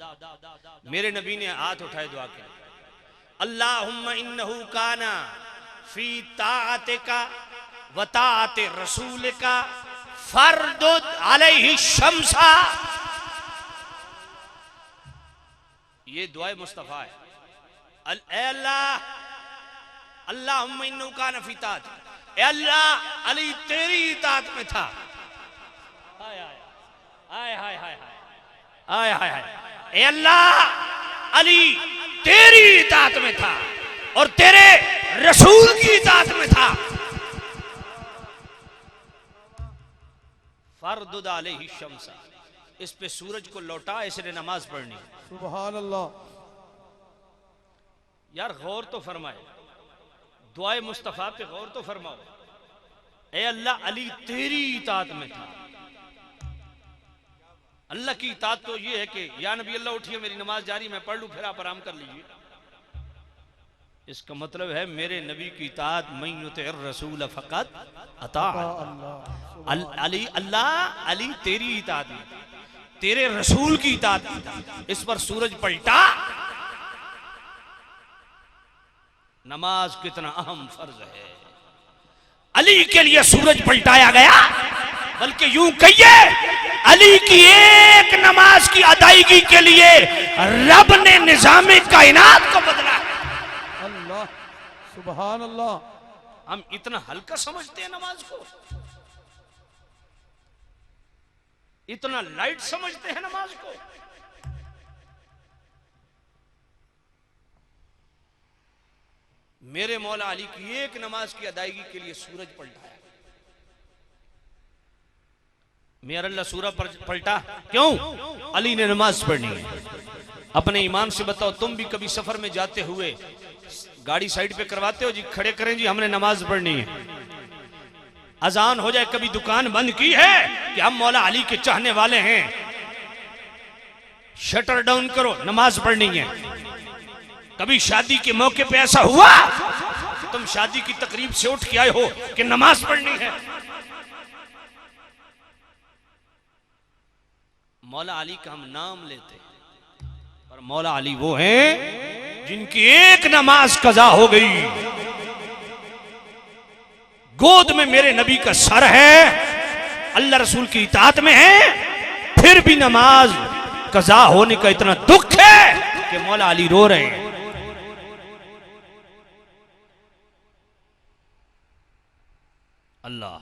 मेरे नबी ने हाथ उठाए दुआ किया, अल्लाहुम्मा इन्नहु काना फी ताअतिका व ताअति रसूलिका फरदुद अलैहि शम्सा। ये दुआ मुस्तफा है। ए अल्लाह, अल्लाहुम्मा इन्नहु काना फी ताअतिका, ए अल्लाह अली तेरी इताअत में था। हाय हाय हाय हाय हाय हाय हाय। ए अल्लाह अली तेरी इताअत में था और तेरे रसूल की इताअत में था। फरदुद अलैहि शम्सा, इस पे सूरज को लौटा, इसने नमाज पढ़नी। सुभान अल्लाह। यार गौर तो फरमाए, दुआए मुस्तफा पे गौर तो फरमाओ। ए अल्लाह अली तेरी इताअत में था। अल्लाह की इताअत तो ये है कि या नबी अल्लाह उठिए मेरी नमाज जारी, मैं पढ़ लूं, फिर आप आराम कर लीजिए। इसका मतलब है मेरे नबी की इताअत मन युतिर रसूल फक़त अता अली। अल्लाह अली तेरी इताअत में, तेरे रसूल की इताअत में। इस पर सूरज पलटा। नमाज कितना अहम फर्ज है। अली के लिए सूरज पलटाया गया, बल्कि यूं कहिए अली की एक नमाज की अदायगी के लिए रब ने निजामे कायनात को बदला है। अल्लाह सुभान अल्लाह। हम इतना हल्का समझते हैं नमाज को, इतना लाइट समझते हैं नमाज को। मेरे मौला अली की एक नमाज की अदायगी के लिए सूरज पलटाया। मेरा अल्लाह सूरज पलटा क्यों? अली ने नमाज पढ़नी है। अपने ईमान से बताओ, तुम भी कभी सफर में जाते हुए गाड़ी साइड पे करवाते हो? जी खड़े करें जी, हमने नमाज पढ़नी है। अजान हो जाए, कभी दुकान बंद की है कि हम मौला अली के चाहने वाले हैं, शटर डाउन करो, नमाज पढ़नी है। कभी शादी के मौके पे ऐसा हुआ कि तुम शादी की तकरीब से उठ के आए हो कि नमाज पढ़नी है? मौला अली का हम नाम लेते हैं, पर मौला अली वो हैं जिनकी एक नमाज कज़ा हो गई। गोद में मेरे नबी का सर है, अल्लाह रसूल की इताअत में है, फिर भी नमाज कज़ा होने का इतना दुख है कि मौला अली रो रहे हैं। अल्लाह,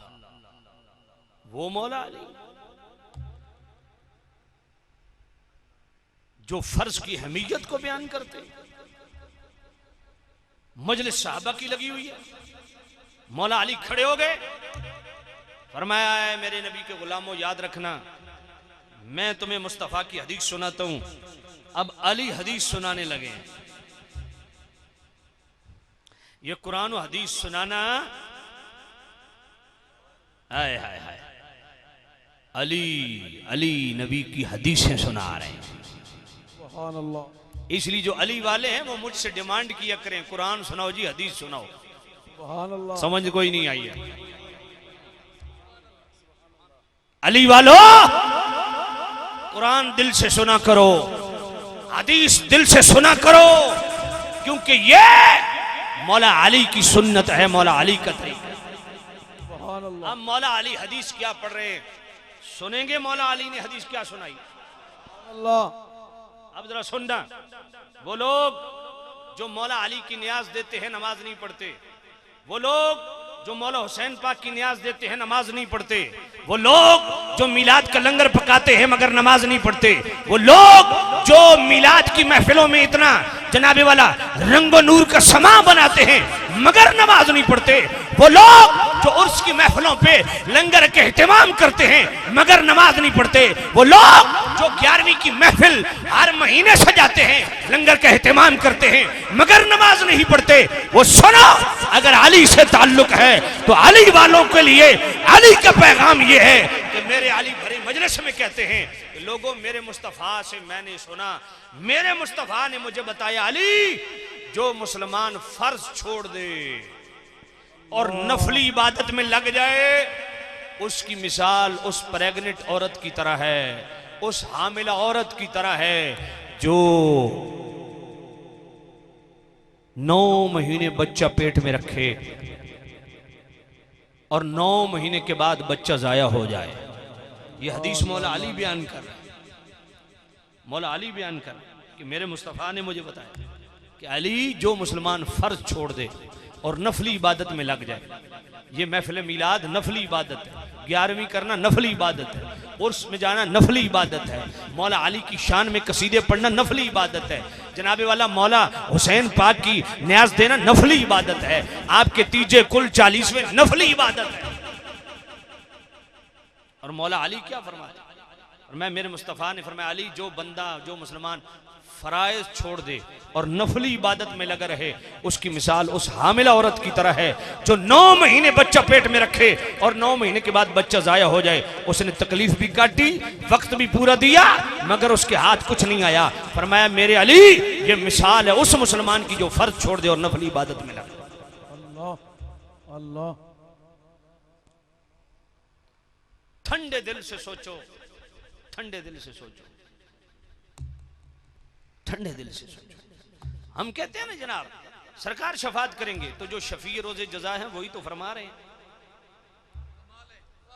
वो मौला अली जो फर्ज की अहमियत को बयान करते। मजलिस सहाबा की लगी हुई है, मौला अली खड़े हो गए, फरमाया है मेरे नबी के गुलामों, याद रखना मैं तुम्हें मुस्तफा की हदीस सुनाता हूं। अब अली हदीस सुनाने लगे। ये कुरान और हदीस सुनाना, हाय हाय हाय, अली अली नबी की हदीसें सुना रहे हैं। सुभान अल्लाह। इसलिए जो अली वाले हैं वो मुझसे डिमांड किया करें, कुरान सुनाओ जी, हदीस सुनाओ। सुभान अल्लाह। समझ कोई नहीं आई है। अली वालों, कुरान दिल से सुना करो, हदीस दिल से सुना करो, क्योंकि ये मौला अली की सुन्नत है, मौला अली का तरीका। सुभान अल्लाह। हम मौला अली हदीस क्या पढ़ रहे हैं, सुनेंगे मौला अली ने हदीस क्या सुनाई। अल्लाह। अब जरा सुनना, वो लोग जो मौला अली की नियाज देते हैं नमाज नहीं पढ़ते, वो लोग जो मौला हुसैन पाक की नियाज देते हैं नमाज नहीं पढ़ते, वो लोग जो मिलाद का लंगर पकाते हैं मगर नमाज नहीं पढ़ते, वो लोग जो मिलाद की महफिलों में इतना जनाबे वाला रंगो नूर का समा बनाते हैं मगर नमाज नहीं पढ़ते, वो लोग जो उर्स की महफिलों पे लंगर के एहतमाम करते हैं मगर नमाज नहीं पढ़ते, वो लोग जो 11वीं की महफिल हर महीने सजाते हैं, लंगर का एहतमाम करते हैं, मगर नमाज नहीं पढ़ते, वो सुनो, अगर अली से ताल्लुक है तो अली वालों के लिए अली का पैगाम ये है कि मेरे अली भरे मजलिस में कहते हैं कि लोगों, मेरे मुस्तफ़ा से मैंने सुना, मेरे मुस्तफ़ा ने मुझे बताया, अली जो मुसलमान फर्ज छोड़ दे और नफली इबादत में लग जाए, उसकी मिसाल उस प्रेग्नेंट औरत की तरह है, उस हामिला औरत की तरह है जो 9 महीने बच्चा पेट में रखे और 9 महीने के बाद बच्चा जाया हो जाए। ये हदीस मौला अली बयान कर रहे हैं। मौला अली बयान कर रहे हैं कि मेरे मुस्तफ़ा ने मुझे बताया कि अली जो मुसलमान फर्ज छोड़ दे और नफली इबादत में लग जाए, ये महफिल मिलाद नफली इबादत है, 11वीं करना नफली इबादत है, उर्स में जाना नफली इबादत है, मौला अली की शान में कसीदे पढ़ना नफली इबादत है, जनाबे वाला मौला हुसैन पाक की न्याज देना नफली इबादत है, आपके तीजे कुल 40वें नफली इबादत है। और मौला अली क्या फरमाते, और मैं मेरे मुस्तफ़ा ने फरमाया, अली जो बंदा, जो मुसलमान फराइज छोड़ दे और नफली इबादत में लगा रहे, उसकी मिसाल उस हामिला औरत की तरह है जो 9 महीने बच्चा पेट में रखे और 9 महीने के बाद बच्चा जाया हो जाए। उसने तकलीफ भी काटी, वक्त भी पूरा दिया, मगर उसके हाथ कुछ नहीं आया। फरमाया, मेरे अली ये मिसाल है उस मुसलमान की जो फर्ज छोड़ दे और नफली इबादत में लगे। अल्लाह अल्लाह। ठंडे दिल से सोचो, ठंडे दिल से सोचो, ठंडे दिल से सोचो। हम कहते हैं ना जनाब सरकार शफात करेंगे, तो जो शफी रोजे जजा है वही तो फरमा रहे हैं,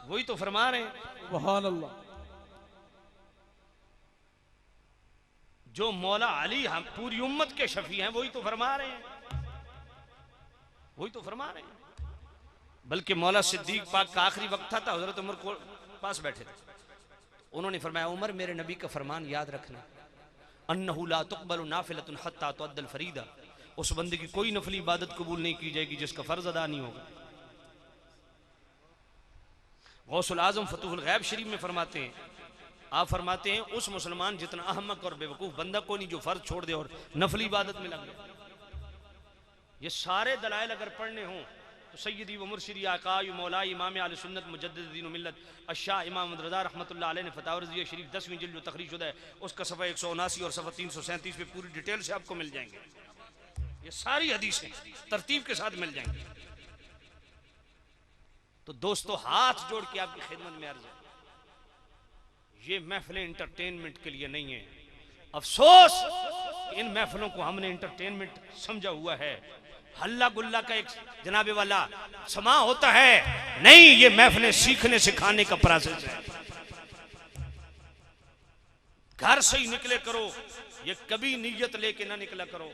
वही तो फरमा रहे हैं। सुभान अल्लाह। जो मौला अली हम पूरी उम्मत के शफी हैं वही तो फरमा रहे हैं, वही तो फरमा रहे हैं। बल्कि मौला सिद्दीक पाक का आखिरी वक्त था, हजरत उमर को पास बैठे थे, उन्होंने फरमाया, उमर मेरे नबी का फरमान याद रखना, अन्नहु ला तुक़बलु नाफ़िलतुन हत्ता तुअद्दल फ़रीदा, उस बंदे की कोई नफली इबादत कबूल नहीं की जाएगी जिसका फर्ज अदा नहीं होगा। गौसुल आज़म फतहुल गैब शरीफ में फरमाते हैं, आप फरमाते हैं, उस मुसलमान जितना अहमक और बेवकूफ़ बंदा को नहीं जो फर्ज छोड़ दे और नफली इबादत में लग जाए। ये सारे दलाइल अगर पढ़ने हों तो सैयदी व मुर्शिदी आकाई मौला इमाम आले सुन्नत मुजद्दिद दीन व मिल्लत अशाह इमाम रज़ा रहमतुल्लाह अलैह ने फतावा रज़िया शरीफ 10वीं जिल्द जो तखरीज शुदा है उसका सफ़ा 179 और सफ़ा 337 पे पूरी डिटेल से आपको मिल जाएंगे। ये सारी हदीसें तरतीब के साथ मिल जाएंगी। तो दोस्तों, हाथ जोड़ के आपकी खिदमत में अर्ज़ है, ये महफिलें इंटरटेनमेंट के लिए नहीं है। अफसोस इन महफिलों को हमने इंटरटेनमेंट समझा हुआ है, हल्ला गुल्ला का एक जनाबे वाला समा होता है। नहीं, ये महफिलें सीखने सिखाने का प्रोसेस है। घर से ही निकले करो, ये कभी नीयत लेके ना निकला करो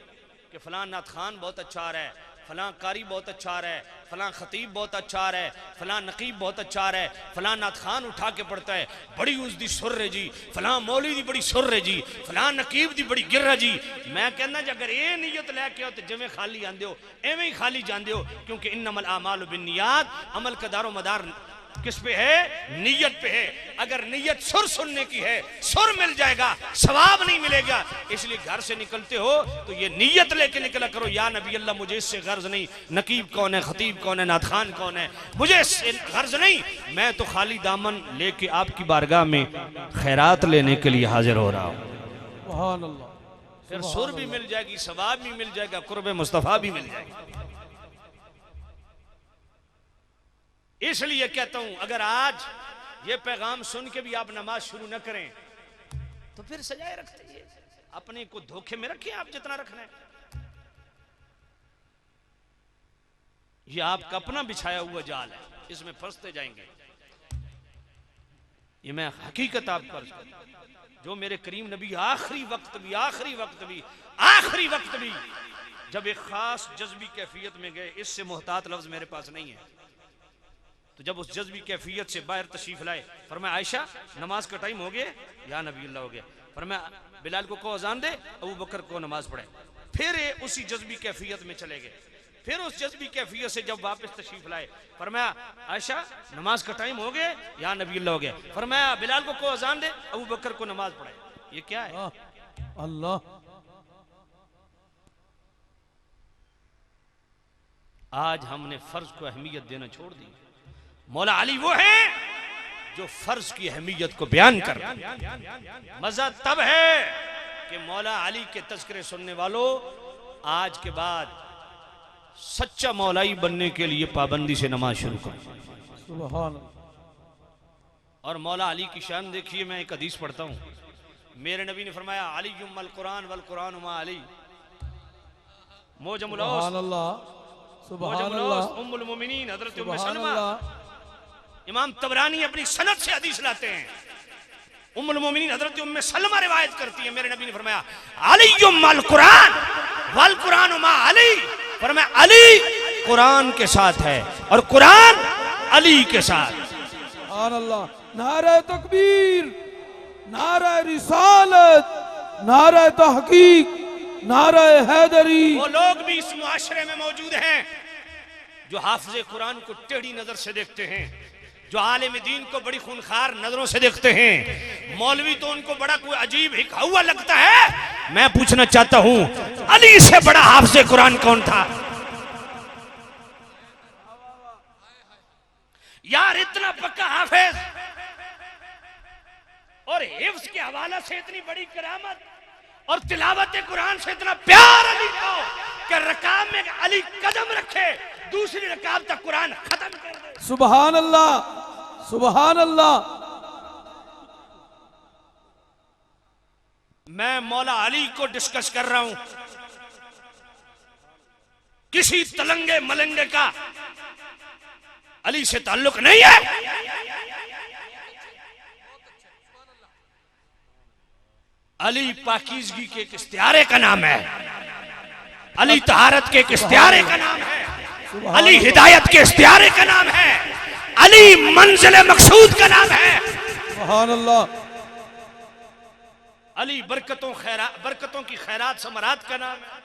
कि फलां नात खान बहुत अच्छा आ रहा है, फलां कारी बहुत अच्छा आ रहा है, फलां खतीब बहुत अच्छा आ रहा है, फलां नकीब बहुत अच्छा आ रहा है, फलां नात खान उठा के पढ़ता है, बड़ी उसदी सुर है जी, फलां मौली दी बड़ी सुर है जी, फलां नकीब दी बड़ी गिर्रा जी। मैं कहना जी अगर ये नीयत लैके आओ तो जिवें खाली आंदे हो एवें ही खाली जांदे हो, क्योंकि इन्नमल आमालु बिन्नियात, अमल का दारो मदार किस पे है? नीयत पे है। अगर नीयत सुर सुनने की है, सुर मिल जाएगा, सवाब नहीं मिलेगा। इसलिए घर से निकलते हो तो ये नीयत लेके निकला करो, या नबी अल्लाह मुझे इससे गर्ज नहीं, नकीब कौन है, खतीब कौन है, नात खान कौन है, मुझे इससे गर्ज नहीं, मैं तो खाली दामन लेके आपकी बारगाह में खैरात लेने के लिए हाजिर हो रहा हूँ। सुभान अल्लाह। फिर सुर भी मिल जाएगी, सवाब भी मिल जाएगा, कुर्बे मुस्तफा भी मिल जाएगा। इसलिए कहता हूं, अगर आज ये पैगाम सुन के भी आप नमाज शुरू न करें तो फिर सजाए रखते हैं, अपने को धोखे में रखें आप जितना रखना है। ये आपका अपना बिछाया हुआ जाल है, इसमें फंसते जाएंगे। ये मैं हकीकत आपको अर्ज करता हूं, जो मेरे करीम नबी आखिरी वक्त भी जब एक खास जज्बी कैफियत में गए, इससे मोहतात लफ्ज मेरे पास नहीं है, तो जब उस जज्बी कैफियत से बाहर तशरीफ लाए, फरमाया आयशा नमाज का टाइम हो गया, या नबी अल्लाह हो गया, फरमाया बिलाल को अजान दे, अबू बकर को नमाज पढ़े। फिर उसी जज्बी कैफियत में चले गए, फिर उस जज्बी कैफियत से जब वापस तशरीफ लाए, फरमाया आयशा नमाज का टाइम हो गया, यहाँ नबी अल्लाह हो गया। फरमाया बिलाल को अजान दे, अबू बकर को नमाज पढ़ाए। ये क्या है? अल्लाह। आज हमने फर्ज को अहमियत देना छोड़ दी। मौला अली वो है जो फर्ज की अहमियत को बयान कर। मजा तब है कि मौला अली के तज़किरे सुनने वालों आज के बाद सच्चा मौलाई बनने के लिए पाबंदी से नमाज शुरू करो। सुभान। और मौला अली की शान देखिए, मैं एक हदीस पढ़ता हूँ। मेरे नबी ने फरमाया अली युम्मल कुरान वल कुरान मा अली। मोजमुल औस, सुभान अल्लाह। सुभान अल्लाह। उम्मुल मोमिनीन हज़रत उम्मे सुभान सलमा। अल्लाह। इमाम तबरानी अपनी सनद से हदीस लाते हैं। उम्मुल मोमिनीन हज़रत उम्मे सलमा रिवायत करती है, मेरे नबी ने फरमाया अली युम्मल कुरान वल कुरान मा अली। फरमाया अली कुरान के साथ है और कुरान अली के साथ। सुभान अल्लाह। नारे तकबीर, नारे रिसालत, नारे तहकीक, नारे हैदरी। वो लोग भी इस मुआशरे में मौजूद हैं जो हाफिज़े कुरान को टेढ़ी नजर से देखते हैं, जो आलिम दीन को बड़ी खूनखार नजरों से देखते हैं। मौलवी तो उनको बड़ा कोई अजीब हिकाहुआ लगता है। मैं पूछना चाहता हूं अली से बड़ा हाफिज़े कुरान कौन था? यार इतना पक्का हाफिज और हिफ्ज के हवाला से इतनी बड़ी करामत और तिलावत कुरान से इतना प्यार अली को कि रकाब में अली कदम रखे, दूसरी रकाब तक कुरान खत्म कर दे। सुभान अल्लाह। सुभान अल्लाह। मैं मौला अली को डिस्कस कर रहा हूं, किसी तलंगे मलंगे का अली से ताल्लुक नहीं है। अली पाकीज़गी के एक इस्तियारे का नाम है, अली तहारत के एक इस्तियारे का नाम है, अली हिदायत के इस्तियारे का नाम है, अली मंजिल मकसूद का नाम है। सुभान अल्लाह। अली बरकतों की खैरात समरात का नाम है।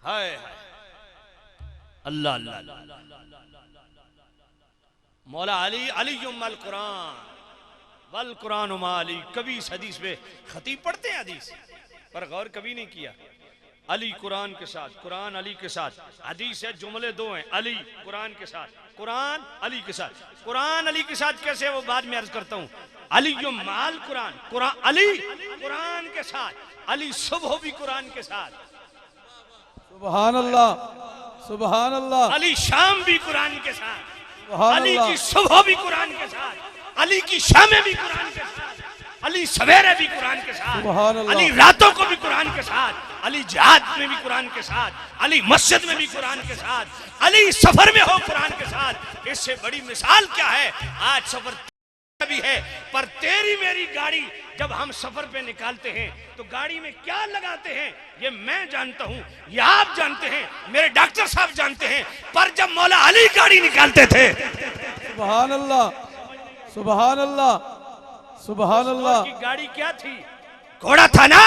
हाय अल्लाह अल्लाह। मौला अली अलीयुम्मल कुरान वल कुरान मा अली। कभी इस हदीस पे खतीब पढ़ते हैं हदीस पर गौर कभी नहीं किया। अली कुरान के साथ, कुरान अली के साथ। हदीस है, जुमले दो हैं, अली कुरान के साथ, कुरान अली के साथ। कुरान अली के साथ कैसे, वो बाद में अर्ज करता हूं। अली माल कुरान, कुरान अली कुरान के साथ, अली सुबह भी कुरान के साथ, सुभान अल्लाह। सुभान अल्लाह। अली शाम भी कुरान के साथ, सुभान अली अल्लाह। की सुबह भी कुरान के साथ, अली की शामें भी कुरान के साथ, अली सवेरे भी कुरान के साथ, सुभान अल्लाह। अली रातों को भी कुरान के साथ, अली जिहाद में भी कुरान के साथ, अली मस्जिद में भी कुरान के साथ, अली सफर में हो कुरान के साथ। इससे बड़ी मिसाल क्या है? आज सफर भी है पर तेरी मेरी गाड़ी जब हम सफर पे निकालते हैं तो गाड़ी में क्या लगाते हैं ये मैं जानता हूं, ये आप जानते हैं, मेरे डॉक्टर साहब जानते हैं। पर जब मौला अली गाड़ी निकालते थे, सुभान अल्लाह। सुभान अल्लाह। सुभान अल्लाह। की गाड़ी क्या थी? घोड़ा था ना।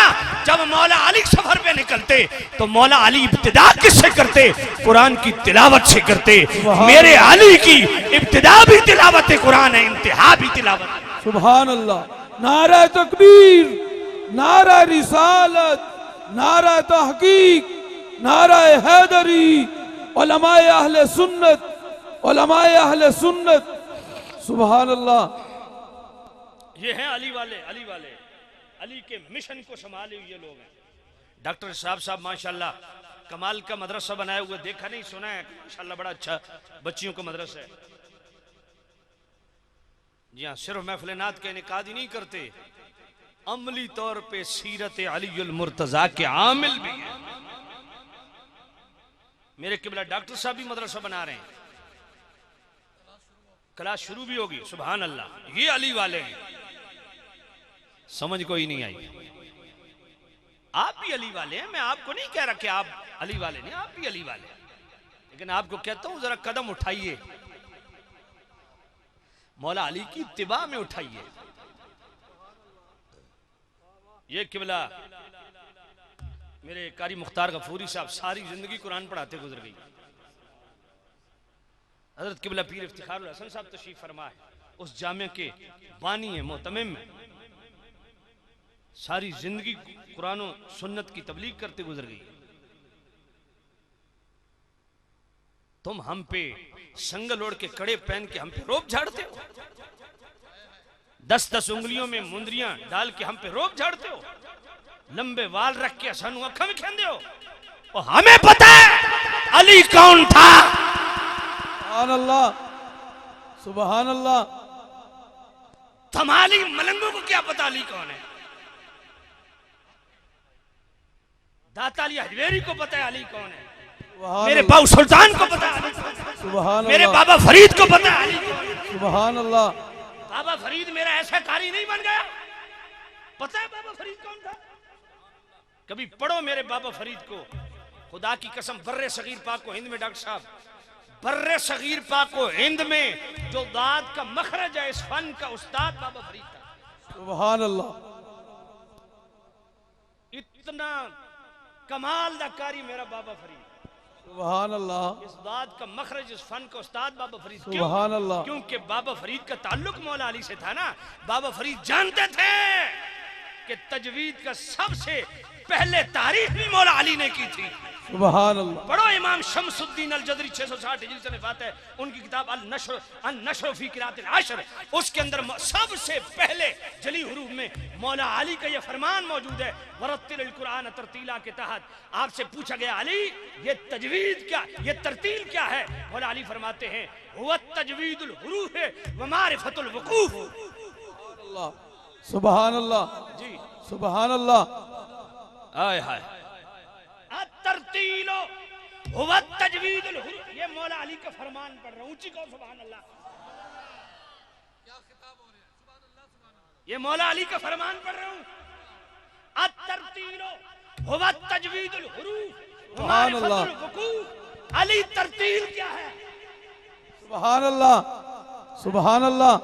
जब मौला अली सफर पे निकलते तो मौला अली इब्तिदा किससे करते? कुरान की तिलावत से करते। मेरे अली की इब्तिदा भी तिलावत कुरान है, इंतहा भी तिलावत। सुभान अल्लाह। नारा तकबीर, नारा रिसालत, नारा तहकीक, नारा हैदरी, उलमाए अहले सुन्नत, उलमाए अहले सुन्नत। सुभान अल्लाह। ये हैं अली वाले, अली वाले, अली के मिशन को संभाले हुए लोग हैं। डॉक्टर साहब माशाल्लाह कमाल का मदरसा बनाया हुआ, देखा नहीं सुना है माशाल्लाह, बड़ा अच्छा बच्चियों का मदरसा है। जी हाँ, सिर्फ महफिल नात का इनेकाद ही नहीं करते, अमली तौर पे सीरत अलीउल मुर्तजा के आमिल भी हैं। मेरे किबला डॉक्टर साहब भी मदरसा बना रहे हैं, क्लास शुरू भी होगी। सुभान अल्लाह। ये अली वाले हैं, समझ कोई नहीं आई। आप भी अली वाले हैं, मैं आपको नहीं कह रहा कि आप अली वाले नहीं, आप भी अली वाले हैं, लेकिन आपको कहता हूं जरा कदम उठाइए, मौला अली की इत्तिबा में उठाइए। ये किबला मेरे कारी मुख्तार गफूरी साहब सारी जिंदगी कुरान पढ़ाते गुजर गई। हजरत किबला पीर इफ्तिखारुल हसन साहब तशरीफ फरमा है, उस जामे के बानी है, मोतमिम है, सारी जिंदगी कुरान और सुन्नत की तबलीग करते गुजर गई। तुम हम पे संगल ओढ़ के कड़े पहन के हम पे रोब झाड़ते हो, 10-10 उंगलियों में मुंदरियां डाल के हम पे रोब झाड़ते हो, लंबे वाल रख के हसन अखा में खेंदे हो। और हमें पता है अली कौन था। सुभान अल्लाह, सुभान अल्लाह। थमाली मलंगों को क्या पता अली कौन है? दाता अली हजवेरी को पता है अली कौन है, मेरे बाबू सुल्तान को पता है अली कौन है, सुभान मेरे अल्लाह, बाबा फरीद को पता है अली कौन है। सुभान अल्लाह। बाबा फरीद मेरा ऐसा कारी नहीं बन गया, पता है बाबा फरीद कौन था? कभी पढ़ो मेरे बाबा फरीद को, खुदा की कसम, बर्रे सगीर पाक को हिंद में, डॉक्टर साहब, बर्रे सगीर पाक को हिंद में जो दाद का मखरज है, इस फन का उस्ताद बाबा फरीद था। सुभान अल्लाह। इतना कमाल दा कारी मेरा बाबा फरीद, सुभान अल्लाह। इस दाद का मखरज, इस फन का उस्ताद बाबा फरीद। सुभान अल्लाह। क्योंकि बाबा फरीद का ताल्लुक मौला अली से था ना। बाबा फरीद जानते थे कि तजवीद का सबसे पहले तारीफ भी मौला अली ने की थी। सुभान अल्लाह। पढ़ो इमाम शमसुद्दीन अल जदरी 660 हिजरी से वफात है, उनकी किताब अन नश्र फी क़िराअतिल अश्र, उसके अंदर सबसे पहले जली हुरूफ में मौला अली का ये फरमान मौजूद है, वरत्तिल कुरान तरतीला के तहत। आपसे पूछा गया अली ये तजवीद क्या, ये तरतील क्या है? मौला अली फरमाते हैं हुवा तजवीदुल हुरूफ व मारिफतुल वुकूफ। सुभान अल्लाह जी, सुभान अल्लाह। हाय हाय। तरतीलो हुवा तजवीदुल हुरूफ, ये मौला अली का फरमान पढ़ रहा हूं, ऊंची कहो सुभान अल्लाह। ये मौला अली का फरमान पढ़ रहा हूं। अतरतीलो हुवा तजवीदुल हुरूफ व मारिफतुल वुकूफ। अली तरतील क्या है? सुभान अल्लाह, सुभान अल्लाह।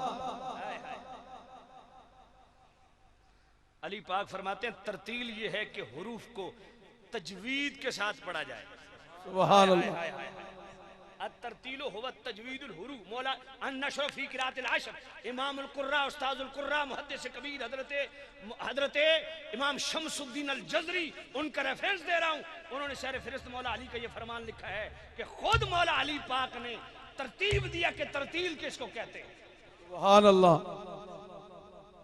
अली पाक फरमाते हैं तरतील ये है कि हुरूफ को तजवीद के साथ पढ़ा जाए। सुभान अल्लाह। अतरतीलो हुवा तजवीदुल हुरूफ, मौला अन-नश्र फी क़िराअतिल अश्र, इमाम अल-कुर्रा, उस्ताद अल-कुर्रा, मुहद्दिस कबीर हजरत इमाम शमसुद्दीन अल जज़री, उनका रेफरेंस दे रहा हूं। उन्होंने शहर फ़हरिस्त मौला अली का ये फरमान लिखा है कि खुद मौला अली पाक ने तरतीब दिया कि तरतील किसको कहते हैं। सुभान अल्लाह।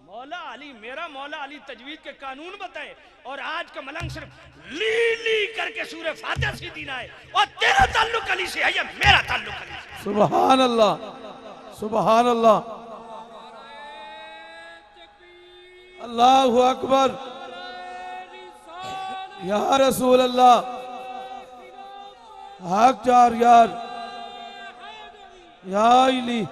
मौला अली, मेरा मौला अली तजवीद के कानून बताए, और आज का मलंग सिर्फ ली ली करके सूरह फातिहा सीधी ना है। और तेरा ताल्लुक अली से है या मेरा ताल्लुक अली से? सुभान अल्लाह, सुभान अल्लाह। अल्लाहु अकबर। या रसूल अल्लाह, हक चार यार, या इली।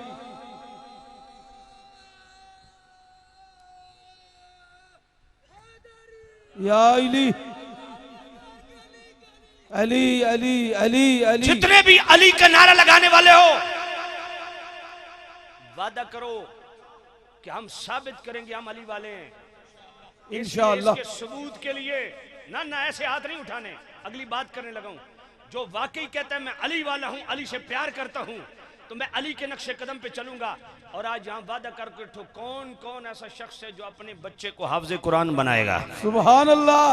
या अली, अली अली अली अली। जितने भी अली का नारा लगाने वाले हो, वादा करो कि हम साबित करेंगे हम अली वाले हैं इंशाअल्लाह। इसके सबूत के लिए ना ऐसे हाथ नहीं उठाने। अगली बात करने लगा हूं, जो वाकई कहता है मैं अली वाला हूं, अली से प्यार करता हूं, तो मैं अली के नक्शे कदम पे चलूंगा। और आज यहां वादा करके उठो, कौन कौन ऐसा शख्स है जो अपने बच्चे को हाफिज़े कुरान बनाएगा? सुभान अल्लाह,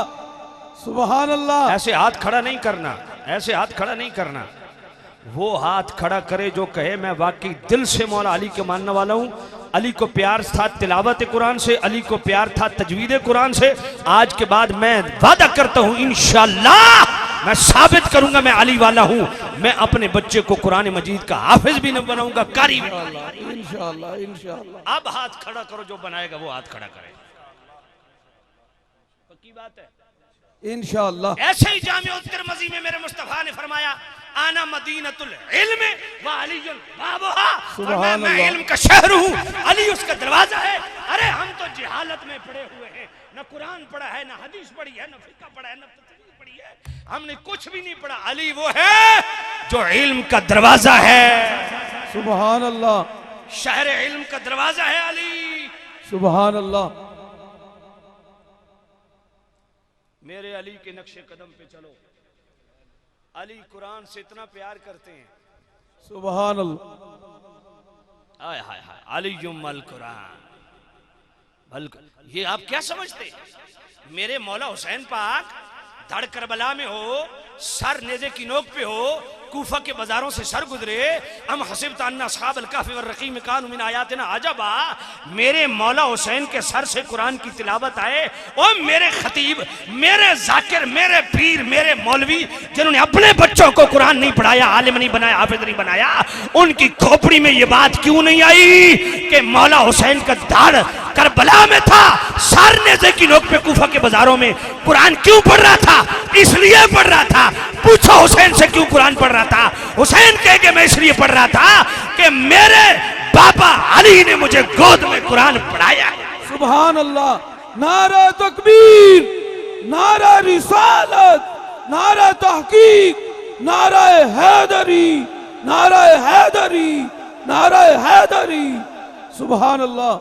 सुभान अल्लाह। ऐसे हाथ खड़ा नहीं करना, ऐसे हाथ खड़ा नहीं करना। वो हाथ खड़ा करे जो कहे मैं वाकई दिल से मौला अली के मानने वाला हूं, अली को प्यार था तिलावत कुरान से, अली को प्यार था तजवीद कुरान से। आज के बाद मैं वादा करता हूं इंशाअल्लाह मैं साबित करूंगा मैं अली वाला हूं। मैं अपने बच्चे को कुरान मजीद का हाफिज भी न बनाऊंगा, कारी भी। इंशाअल्लाह, इंशाअल्लाह। अब हाथ खड़ा करो, जो बनाएगा वो हाथ खड़ा करे। पक्की बात है इंशाअल्लाह। ऐसे ही जामिया तिरमिज़ी में मेरे मुस्तफा ने फरमाया आना मदीनतुल इल्म व अलीयुल बाबुहा, और मैं इल्म का शहर हूँ, अली उसका दरवाजा है। अरे हम तो जिहालत में पड़े हुए हैं, न कुरान पढ़ा है, न हदीस पढ़ी है, न फिक़्ह पढ़ा है, न तफसीर पढ़ी है, हमने कुछ भी नहीं पढ़ा। अली वो है जो इल्म का दरवाजा है। सुभान अल्लाह, शहर इल्म का दरवाजा है अली। सुभान अल्लाह। मेरे अली के नक्शे कदम पे चलो। अली कुरान से इतना प्यार करते हैं, सुभान अल्लाह। हाय हाय हाय, अलीयुम्मल कुरान। ये आप क्या समझते हैं? मेरे मौला हुसैन पाक धड़ करबला में हो, सर नेज़े की नोक पे हो, कूफा के बाजारों से सर गुजरे, हम हसिबत अन्ना अस्हाबल कहफ़ वरक़ीम कानू मिन आयातिना अजबा, मेरे मौला हुसैन के सर से कुरान की तिलावत आए। ओ मेरे खतीब, मेरे जाकिर, मेरे पीर, मेरे मौलवी जिन्होंने अपने बच्चों को कुरान नहीं पढ़ाया, आलिम नहीं बनाया, हाफिज नहीं बनाया, उनकी खोपड़ी में ये बात क्यों नहीं आई कि मौला हुसैन का धड़ करबला में था, सर नेज़े की नोक पे कूफा के बाजारों में कुरान क्यों पढ़ रहा था? इसलिए पढ़ रहा था। पूछो हुसैन से क्यों कुरान पढ़ रहा था? हुसैन कहे कि मैं इसलिए पढ़ रहा था कि मेरे पापा अली ने मुझे गोद में कुरान पढ़ाया। सुभान अल्लाह। नारा तकबीर, नारा रिसालत, नारा तहकीक, नारा हैदरी, नारा हैदरी, नारा हैदरी। सुभान अल्लाह,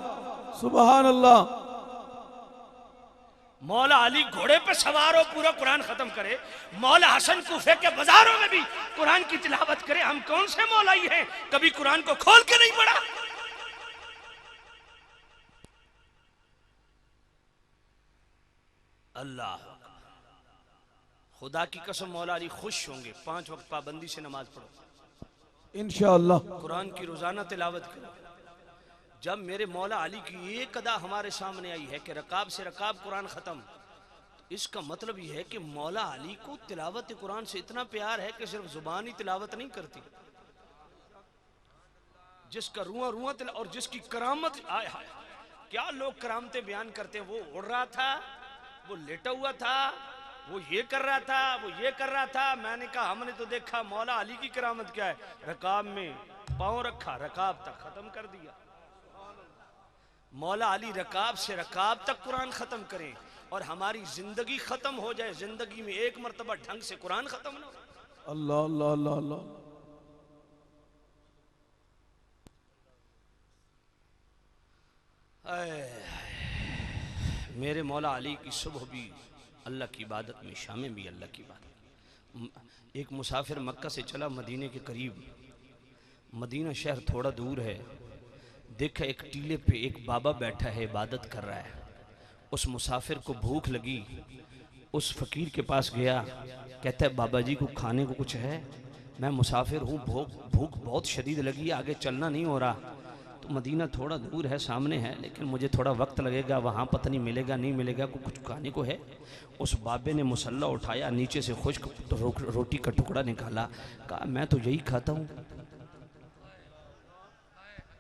सुभान अल्लाह। मौला अली घोड़े पे सवार हो, पूरा कुरान खत्म करे। मौला हसन कूफे के बाजारों में भी कुरान की तिलावत करे। हम कौन से मौलाई हैं, कभी कुरान को खोल के नहीं पढ़ा? अल्लाह, खुदा की कसम मौला अली खुश होंगे। 5 वक्त पाबंदी से नमाज पढ़ो, इंशाअल्लाह। कुरान की रोजाना तिलावत करो। जब मेरे मौला अली की एक अदा हमारे सामने आई है कि रकाब से रकाब कुरान खत्म, तो इसका मतलब यह है कि मौला अली को तिलावत कुरान से इतना प्यार है कि सिर्फ जुबान ही तिलावत नहीं करती, जिसका रुआ रुआ और जिसकी करामत, आय हाय, क्या लोग करामतें बयान करते हैं। वो उड़ रहा था, वो लेटा हुआ था, वो ये कर रहा था, वो ये कर रहा था। मैंने कहा हमने तो देखा मौला अली की करामत क्या है, रकाब में पांव रखा, रकाब तक खत्म कर दिया। मौला अली रकाब से रकाब तक कुरान खत्म करें और हमारी जिंदगी खत्म हो जाए, जिंदगी में एक मर्तबा ढंग से कुरान खत्म ना हो। अल्लाह अल्लाह अल्लाह अल्लाह। मेरे मौला अली की सुबह भी अल्लाह की इबादत में, शामें भी अल्लाह की इबादत। एक मुसाफिर मक्का से चला मदीने के करीब, मदीना शहर थोड़ा दूर है, देखा एक टीले पे एक बाबा बैठा है, इबादत कर रहा है। उस मुसाफिर को भूख लगी, उस फकीर के पास गया, कहता है बाबा जी को खाने को कुछ है? मैं मुसाफिर हूँ, भूख बहुत शदीद लगी है, आगे चलना नहीं हो रहा। तो मदीना थोड़ा दूर है, सामने है, लेकिन मुझे थोड़ा वक्त लगेगा, वहाँ पता नहीं मिलेगा नहीं मिलेगा, कुछ खाने को है? उस बाबे ने मुसल्ला उठाया, नीचे से खुश्क रोटी का टुकड़ा निकाला, कहा मैं तो यही खाता हूँ।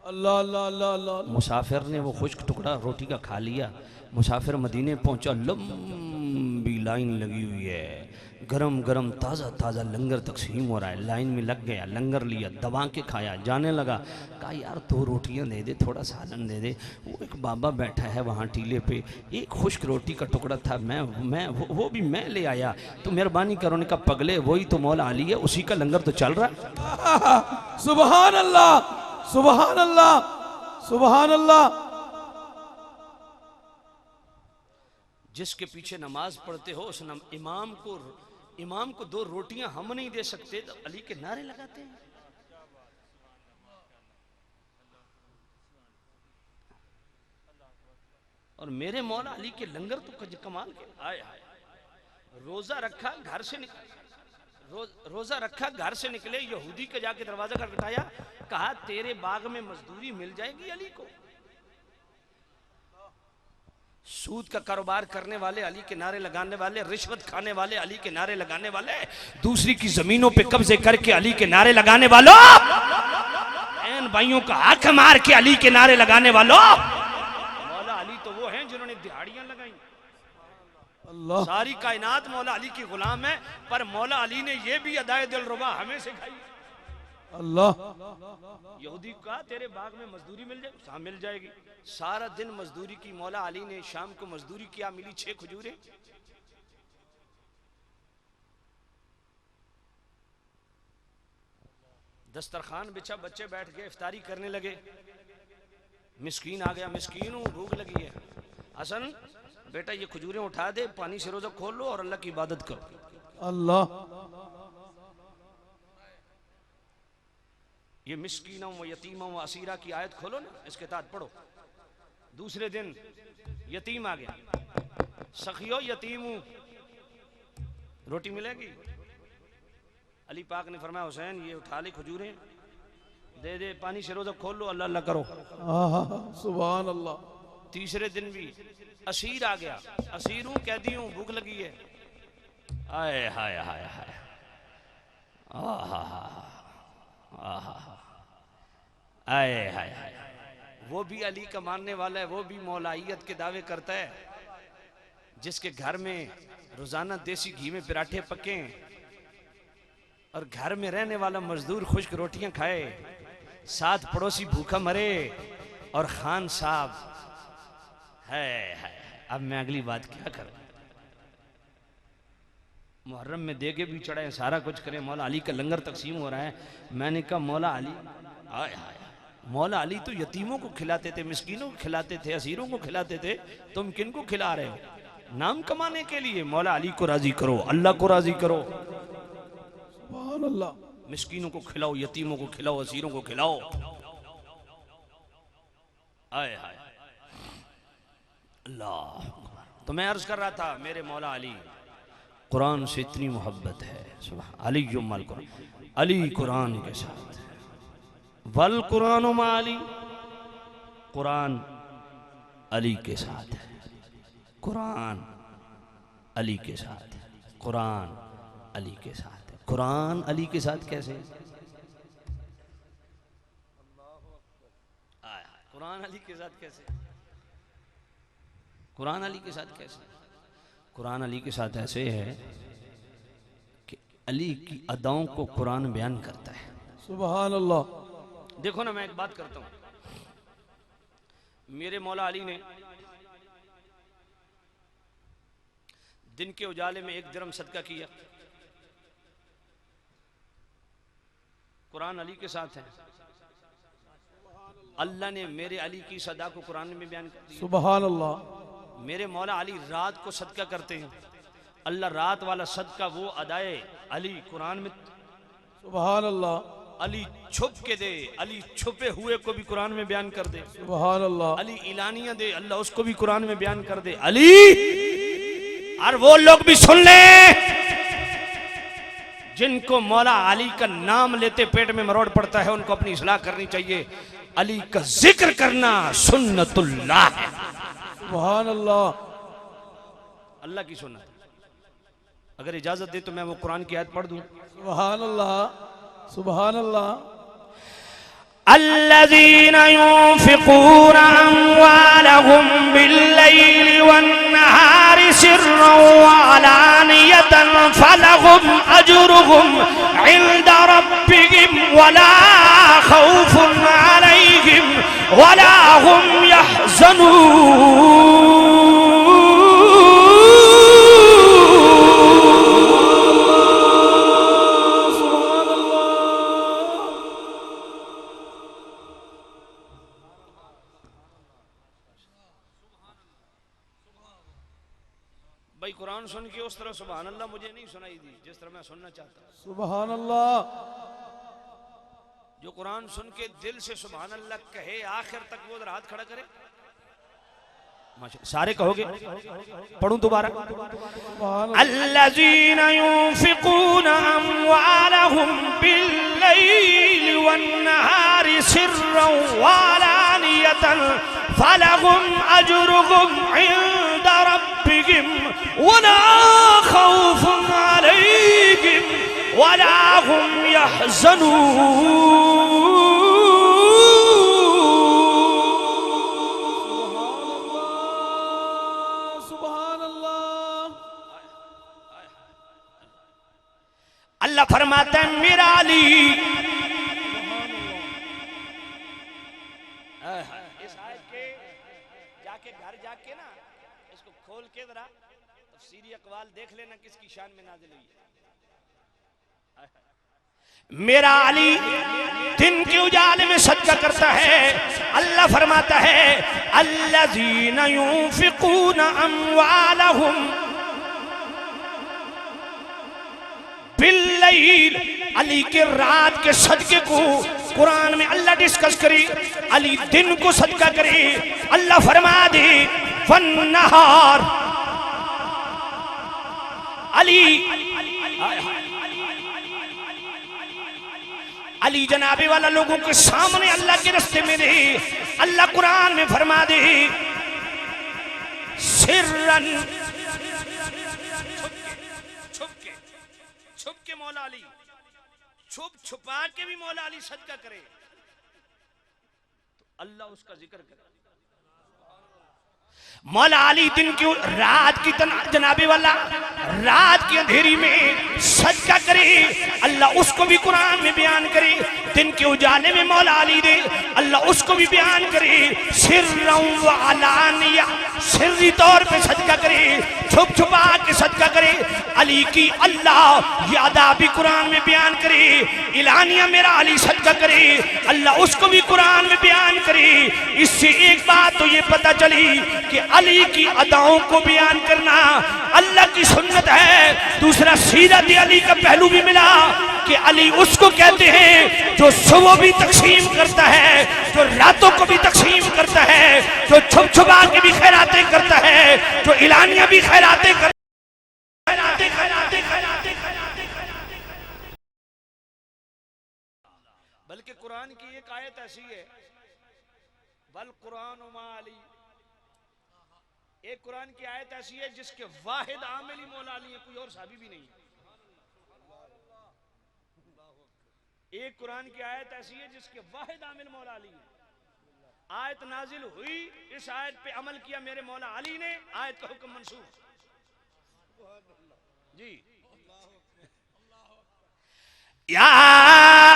अल्लाह अल्लाह अल्लाह अल्लाह। मुसाफिर ने वो खुश्क टुकड़ा रोटी का खा लिया। मुसाफिर मदीने पहुंचा, लंबी लाइन लगी हुई है, गरम गरम ताज़ा ताज़ा लंगर तकसीम हो रहा है। लाइन में लग गया, लंगर लिया, दबा के खाया, जाने लगा। कहा यार 2 रोटियां दे दे, थोड़ा सालन दे दे। वो एक बाबा बैठा है वहाँ टीले पे, एक खुश्क रोटी का टुकड़ा था, वो भी मैं ले आया, तो मेहरबानी करो। ने कहा पगले, वही तो मौला अली है, उसी का लंगर तो चल रहा है। सुभान अल्लाह, सुभान अल्लाह, सुभान अल्लाह। जिसके पीछे नमाज पढ़ते हो उस इमाम को 2 रोटियां हम नहीं दे सकते, तो अली के नारे लगाते हैं। और मेरे मौला अली के लंगर तो कमाल के। आए हाय, रोजा रखा घर से रोजा रखा घर से निकले, यहूदी के जाके दरवाजा खटखटाया, कहा तेरे बाग में मजदूरी मिल जाएगी अली को। सूद का कारोबार करने वाले अली के नारे लगाने वाले, रिश्वत खाने वाले अली के नारे लगाने वाले, दूसरी की जमीनों पे कब्जे करके अली के नारे लगाने वालों, ऐन भाइयों का हक मार के अली के नारे लगाने वालों, मौला अली तो वो हैं जिन्होंने दिहाड़ियां लगाई। अल्लाह। सारी कायनात मौला अली की गुलाम है, पर मौला अली ने ये भी अदाए दिलरुबा हमें सिखाई। अल्लाह। यहूदी का तेरे बाग में मजदूरी मिल जाएगी, हाँ मिल जाएगी। सारा दिन मजदूरी की, मौला अली ने शाम को मजदूरी किया, मिली 6 खजूरें। दस्तरखान बिछा, बच्चे बैठ गए, इफ्तारी करने लगे। मिस्कीन आ गया, मिस्कीन हूं, भूख लगी है। हसन बेटा ये खजूरें उठा दे, पानी से रोजा खोल लो और अल्लाह की इबादत करो। अल्लाह ये मिस्कीनों व यतीमों व असीरा की आयत खोलो ना, इसके तहत पढ़ो। दूसरे दिन यतीम आ गया, सखियो यतीमू रोटी मिलेगी? अली पाक ने फरमाया हुसैन ये उठा ली खजूरें, दे दे, पानी से रोजा खोल लो, अल्लाह अल्लाह करो। सुभान अल्लाह। तीसरे दिन भी असीर आ गया, असीरू कैदी हूं, भूख लगी है। आए हाय हाय हाय, आए हाय हाय, वो भी अली का मानने वाला है, वो भी मौलाइयत के दावे करता है, जिसके घर में रोजाना देसी घी में पराठे पके और घर में रहने वाला मजदूर खुश्क रोटियां खाए, साथ पड़ोसी भूखा मरे और खान साहब है। अब मैं अगली बात क्या करूं? मुहर्रम में देगे भी चढ़ाए, सारा कुछ करें, मौला अली का लंगर तकसीम हो रहा है। मैंने कहा मौला अली, आय हाय, मौला अली तो यतीमों को खिलाते थे, मिस्कीनों को खिलाते थे, असीरों को खिलाते थे, तुम किन को खिला रहे हो? नाम कमाने के लिए। मौला अली को राजी करो, अल्लाह को राजी करो। सुभान अल्लाह। मिस्कीनों को खिलाओ, यतीमों को खिलाओ, असीरों को खिलाओ। आय हाय अल्लाह। तो मैं अर्ज कर रहा था, मेरे मौला अली कुरान से इतनी मोहब्बत है। सुभान अली जुम्मल कुरान, अली कुरान के साथ है। वल कुरान माली, कुरान अली के साथ है, कुरान अली के साथ है, कुरान अली के साथ है। कुरान अली के साथ कैसे? कुरान अली के साथ कैसे? कुरान अली के साथ कैसे? कुरान अली के साथ ऐसे है कि अली की अदाओं को कुरान बयान करता है। सुभान अल्लाह। देखो ना, मैं एक बात करता हूं, मेरे मौला अली ने दिन के उजाले में 1 दिरहम सदका किया, कुरान अली के साथ है। अल्लाह ने मेरे अली की सदा को कुरान में बयान कर दिया। सुभान अल्लाह। मेरे मौला अली रात को सदका करते हैं, अल्लाह रात वाला सदका वो अदाए अली कुरान में। सुभान अल्लाह। अली छुप के दे, अली छुपे हुए को भी कुरान में बयान कर दे। सुभान अल्लाह। अली इलानिया दे, अल्लाह उसको भी कुरान में बयान कर दे। अली, और वो लोग भी सुन ले जिनको मौला अली का नाम लेते पेट में मरोड़ पड़ता है, उनको अपनी इस्लाह करनी चाहिए। अली का जिक्र करना सुन्नतुल्लाह है। सुभान अल्लाह। अल्लाह की सुन्नत। अगर इजाजत दे तो मैं वो कुरान की आयत पढ़ दूं। सुभान अल्लाह। सुभान अल्लाह। अल्लज़ीना युन्फ़िक़ूना अम्वालहुम बिल्लैलि वन्नहारि सिर्रन व अलानियतन फलहुम अज्रुहुम इंदा रब्बिहिम वला खौफुन अलैहिम वला हुम यहज़नून। भाई कुरान सुन के उस तरह सुभान अल्लाह मुझे नहीं सुनाई दी जिस तरह मैं सुनना चाहता। सुभान अल्लाह। जो कुरान सुन के दिल से सुभान अल्लाह कहे, आखिर तक वो हाथ खड़ा करे। सारे कहोगे? पढ़ूं दोबारा? अल्लज़ीना युन्फ़िक़ूना अम्वालहुम बिल्लैलि वन्नहारि सिर्रन व अलानियतन फलहुम अज्रुहुम इंदा रब्बिहिम वला खौफुन अलैहिम वला हुम यहज़नून। अल्लाह फरमाता है मेरा अली, इस आयत के जाके घर जाके ना इसको खोल के जरा तफसीरी अक़वाल देख लेना किसकी शान में नाज़िल हुई है। मेरा अली दिन के उजाले में सदका करता है। अल्लाह फरमाता है अल्लज़ीना युनफ़िक़ूना अम्वालहुम बिल्लैल, अली के रात के सदके को कुरान में अल्लाह डिस्कस करे, अली दिन को सदका करे। अल्लाह फरमा दे वन्नहार, अली जनाबे वाला लोगों के सामने अल्लाह के रास्ते में रहे। अल्लाह कुरान में फरमा दे सिर्रन, छुप के मौला अली, छुपा के भी मौला अली सदका करे तो अल्लाह उसका जिक्र करे। मौला अली दिन की रात की जनाबे वाला रात की अंधेरी में सदका करे, अल्लाह उसको भी कुरान में बयान करे। दिन के उजाले में मौला अली दे, अल्लाह उसको भी बयान करे। सिर्रन व अलानिया, सिर्री तौर पे सदका करे, छुप छुपा के सदका करे। अली की अल्लाह यादा भी कुरान में बयान करे। इलानिया मेरा अली सदका करे, अल्लाह उसको भी कुरान में बयान करे। इससे एक बात तो ये पता चली कि अली की अदाओं को बयान करना अल्लाह की सुन्नत है। दूसरा सीरत अली का पहलू भी मिला कि अली उसको कहते हैं जो सुबह भी तकसीम करता है, जो रातों को भी तकसीम करता है, जो छुप छुपा के भी खैरातें करता है, जो इलानिया भी खैरातें करता है। बल्कि कुरान की एक आयत ऐसी है वल कुरान मा अली, एक कुरान की आयत ऐसी है जिसके वाहिद आमिल मौला अली है, कोई और साहबी भी नहीं। एक कुरान की आयत ऐसी है जिसके वाहिद आमिल मौला अली है। आयत नाजिल हुई, इस आयत पे अमल किया मेरे मौला अली ने, आयत का हुक्म मंसूख जी। या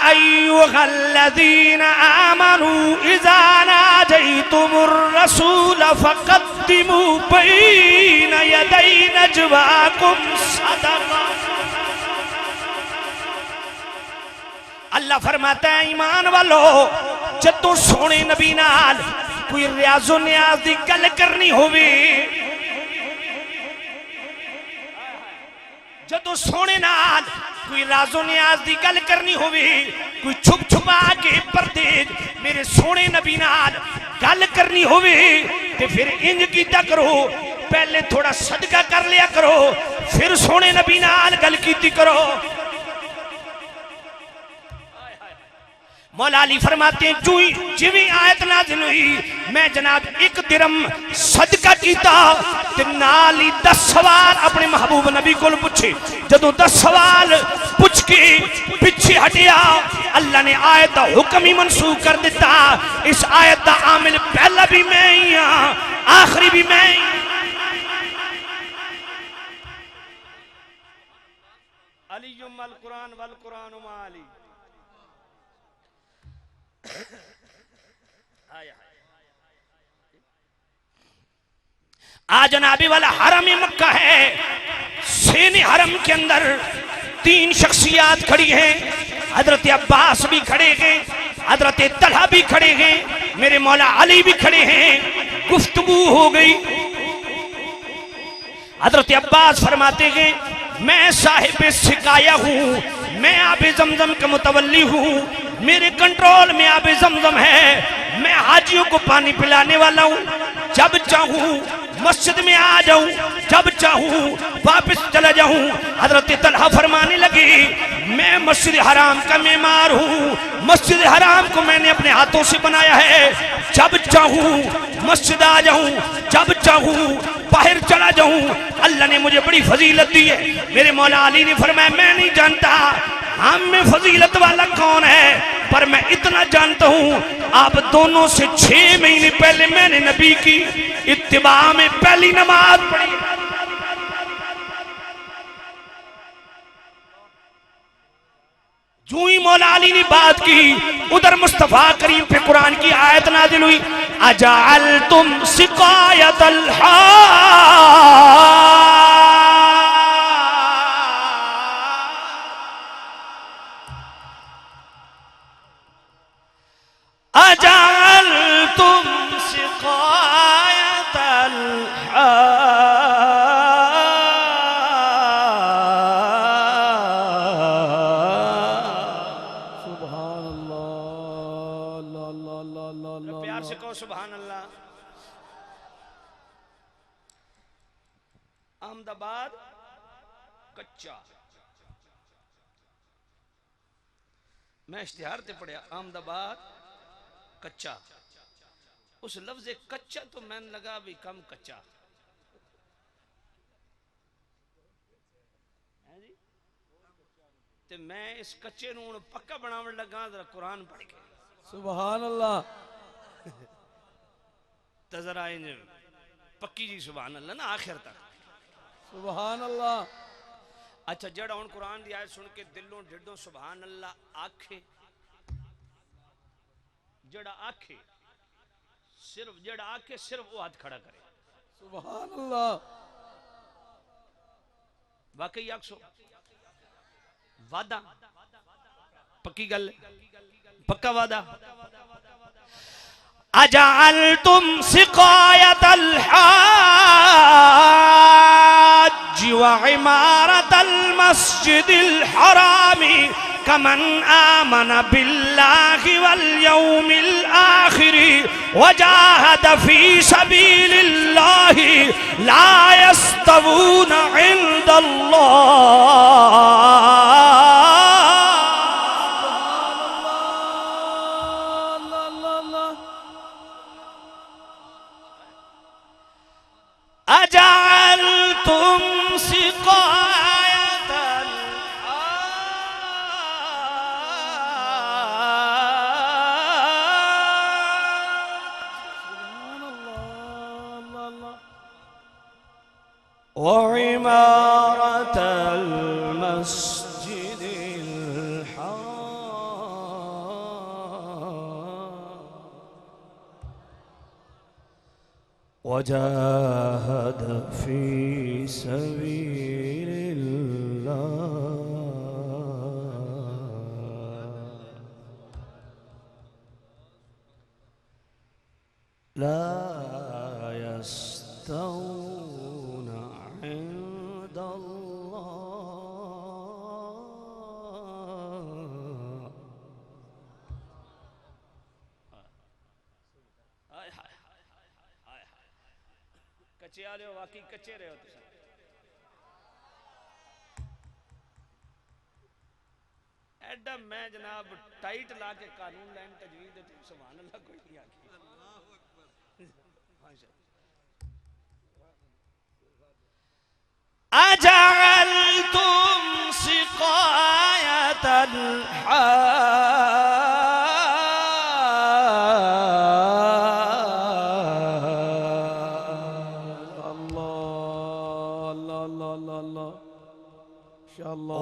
अय्युहल्लज़ीना आमनू इज़ा नाजयतुमुर रसूल फक़द्दिमू बैना यदै नजवाकुम सदक़ा। अल्लाह फरमाता है ईमान वालो, जदों सोने नबी नाल कोई रियाजो न्याज दी गल करनी होवे, जदों सोने नाल कोई राजो न्याज दी गल करनी होवे, कोई छुप छुपा के पर्दे मेरे सोने नबी नाल गल करनी होवे ते फिर इंज कीता करो, पहले थोड़ा सदका कर लिया करो, फिर सोने नबी नाल गल कीती करो। मौला अली फरमाते हैं जिवें आयत नाज़िल हुई मैं जनाब एक दिरम सदका कीता ते नाल ही 10 सवाल अपने महबूब नबी को पूछे। जदों 10 सवाल पूछ के पीछे हटिया, अल्लाह ने आयत का हुक्म ही मनसूख कर दिता। इस आयत का आमिल पहला भी मैं ही हाँ, आखिरी भी मैं ही। अलीयुम अल कुरान वल कुरान मा अली। आज जनाबी वाला हरम मक्का है, सेने हरम के अंदर 3 शख्सियात खड़ी हैं। हजरत अब्बास भी खड़े हैं, हजरत तलहा भी खड़े हैं, मेरे मौला अली भी खड़े हैं। गुफ्तगू हो गई। हजरत अब्बास फरमाते हैं मैं साहिब सिकाया हूँ, मैं आबे जमजम का मुतवल्ली हूँ, मेरे कंट्रोल में आबे जमजम है, मैं हाजियों को पानी पिलाने वाला हूँ। जब चाहूँ मस्जिद में आ जाऊं, जब चाहूं वापस चला जाऊं। हजरत तलहा फरमाने लगे मैं मस्जिद हराम का मेमार हूं, मस्जिद हराम को मैंने अपने हाथों से बनाया है। जब चाहूं मस्जिद आ जाऊं, जब चाहूं बाहर चला जाऊं। अल्लाह ने मुझे बड़ी फजीलत दी है। मेरे मौला अली ने फरमाया मैं नहीं जानता हम में फजीलत वाला कौन है, पर मैं इतना जानता हूं आप दोनों से 6 महीने पहले मैंने नबी की इत्तिबा में पहली नमाज पढ़ी। जो ही मौला अली ने बात की उधर मुस्तफा करीम पे कुरान की आयत नाजिल हुई अजाल तुम सिकायतल अहमदाबाद कच्चा। मैं इश्तिहार ते पढ़िया अहमदाबाद कच्चा। उस लफ्ज कच्चा तो मैंने लगा भी कम कच्चा है जी। ते मैं इस कच्चे नूं हुण पक्का बनावन लगा जरा कुरान पढ़ के। सुभान अल्लाह तो जरा इंज पक्की जी सुभान अल्लाह ना आखिर तक। सुभान अल्लाह। अच्छा जड़ा हुण कुरान दी आयत सुन के दिलों ढिडों सुभान अल्लाह आखे, जड़ा आखे सिर्फ जड़ा आखे सिर्फ वो हाथ खड़ा करे। सुभान अल्लाह। वाकई आखसो वादा पक्की गल पक्का वादा। अजअलतुम सिकायतल हाज व इमारतल मस्जिदिल हरामी कमन आमन बिल्लाहि वल यौमिल आखिरि वजाहद फी सबीलिल्लाहि ला यस्तवूना इंदल्लाह। अजअलतुम सिकायतल व इमारतल मस्जिदिल वजाहद फी सबीलिल्लाह ला यस्तवूना इंदल्लाह। कच्चे आ रहे हो, वाकई कच्चे रहे हो तुम। एडा मैं जनाब टाइट ला के कानून लैन तजवीज तुम सुभान अल्लाह कोई नहीं आखी। अजअलतुम सिकायतल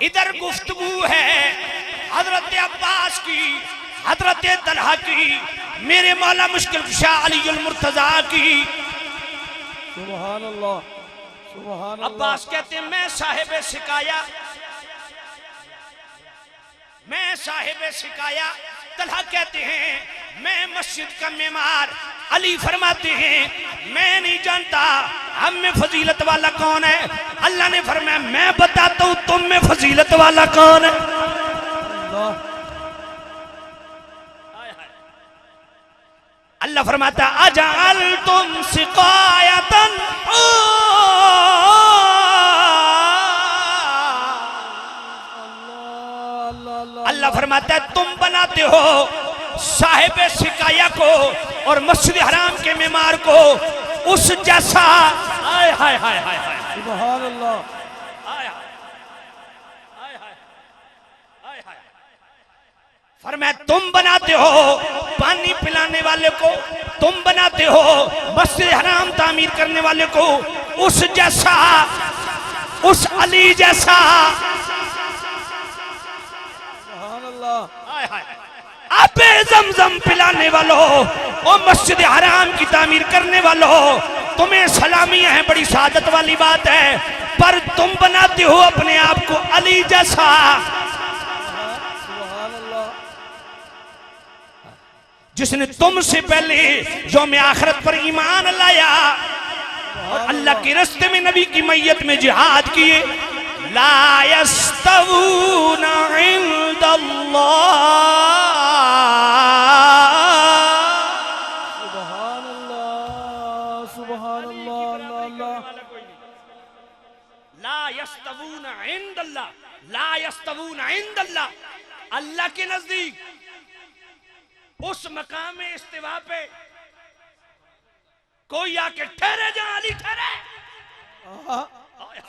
इधर गुफ्तगू है हजरत अब्बास की, हजरत तलहा की, मेरे मौला मुश्किल कुशा अलीउल मुर्तजा की। सुभान अल्लाह सुभान अल्लाह। अब्बास कहते हैं मैं साहिब सिकाया। तलहा कहते हैं मैं मस्जिद का मेमार। अली फरमाते हैं मैं नहीं जानता हम में फजीलत वाला कौन है। अल्लाह ने फरमाया मैं बताता हूं तुम में फजीलत वाला कौन है। अल्लाह फरमाता अजअलतुम सिकायतन, अल्लाह फरमाता है तुम बनाते हो साहिब सिकाया को और मस्जिद हराम के मेमार को उस जैसा हाय हाय हाय हाय हाय सुभान अल्लाह हाय हाय हाय हाय हाय फरमाया तुम बनाते हो पानी पिलाने वाले को, तुम बनाते हो मस्जिद हराम तामीर करने वाले को उस जैसा, उस अली जैसा। सुभान अल्लाह हाय हाय आबे जमजम पिलाने वालों और मस्जिद हराम की तामीर करने वालों, तुम्हें सलामियां हैं, बड़ी सादत वाली बात है, पर तुम बनाते हो अपने आप को अली जैसा। सुभान अल्लाह जिसने तुमसे पहले यौम आखिरत पर ईमान लाया और अल्लाह के रास्ते में नबी की मैयत में जिहाद किए। ला यस्तवूना इंदल्लाह, सुभान अल्लाह सुभान अल्लाह अल्लाह ला यस्तवूना इंदल्लाह, ला यस्तवूना इंदल्लाह, अल्लाह के नजदीक उस मकाम में इस्तिवा पे कोई आके ठहरे जहां अली ठहरे।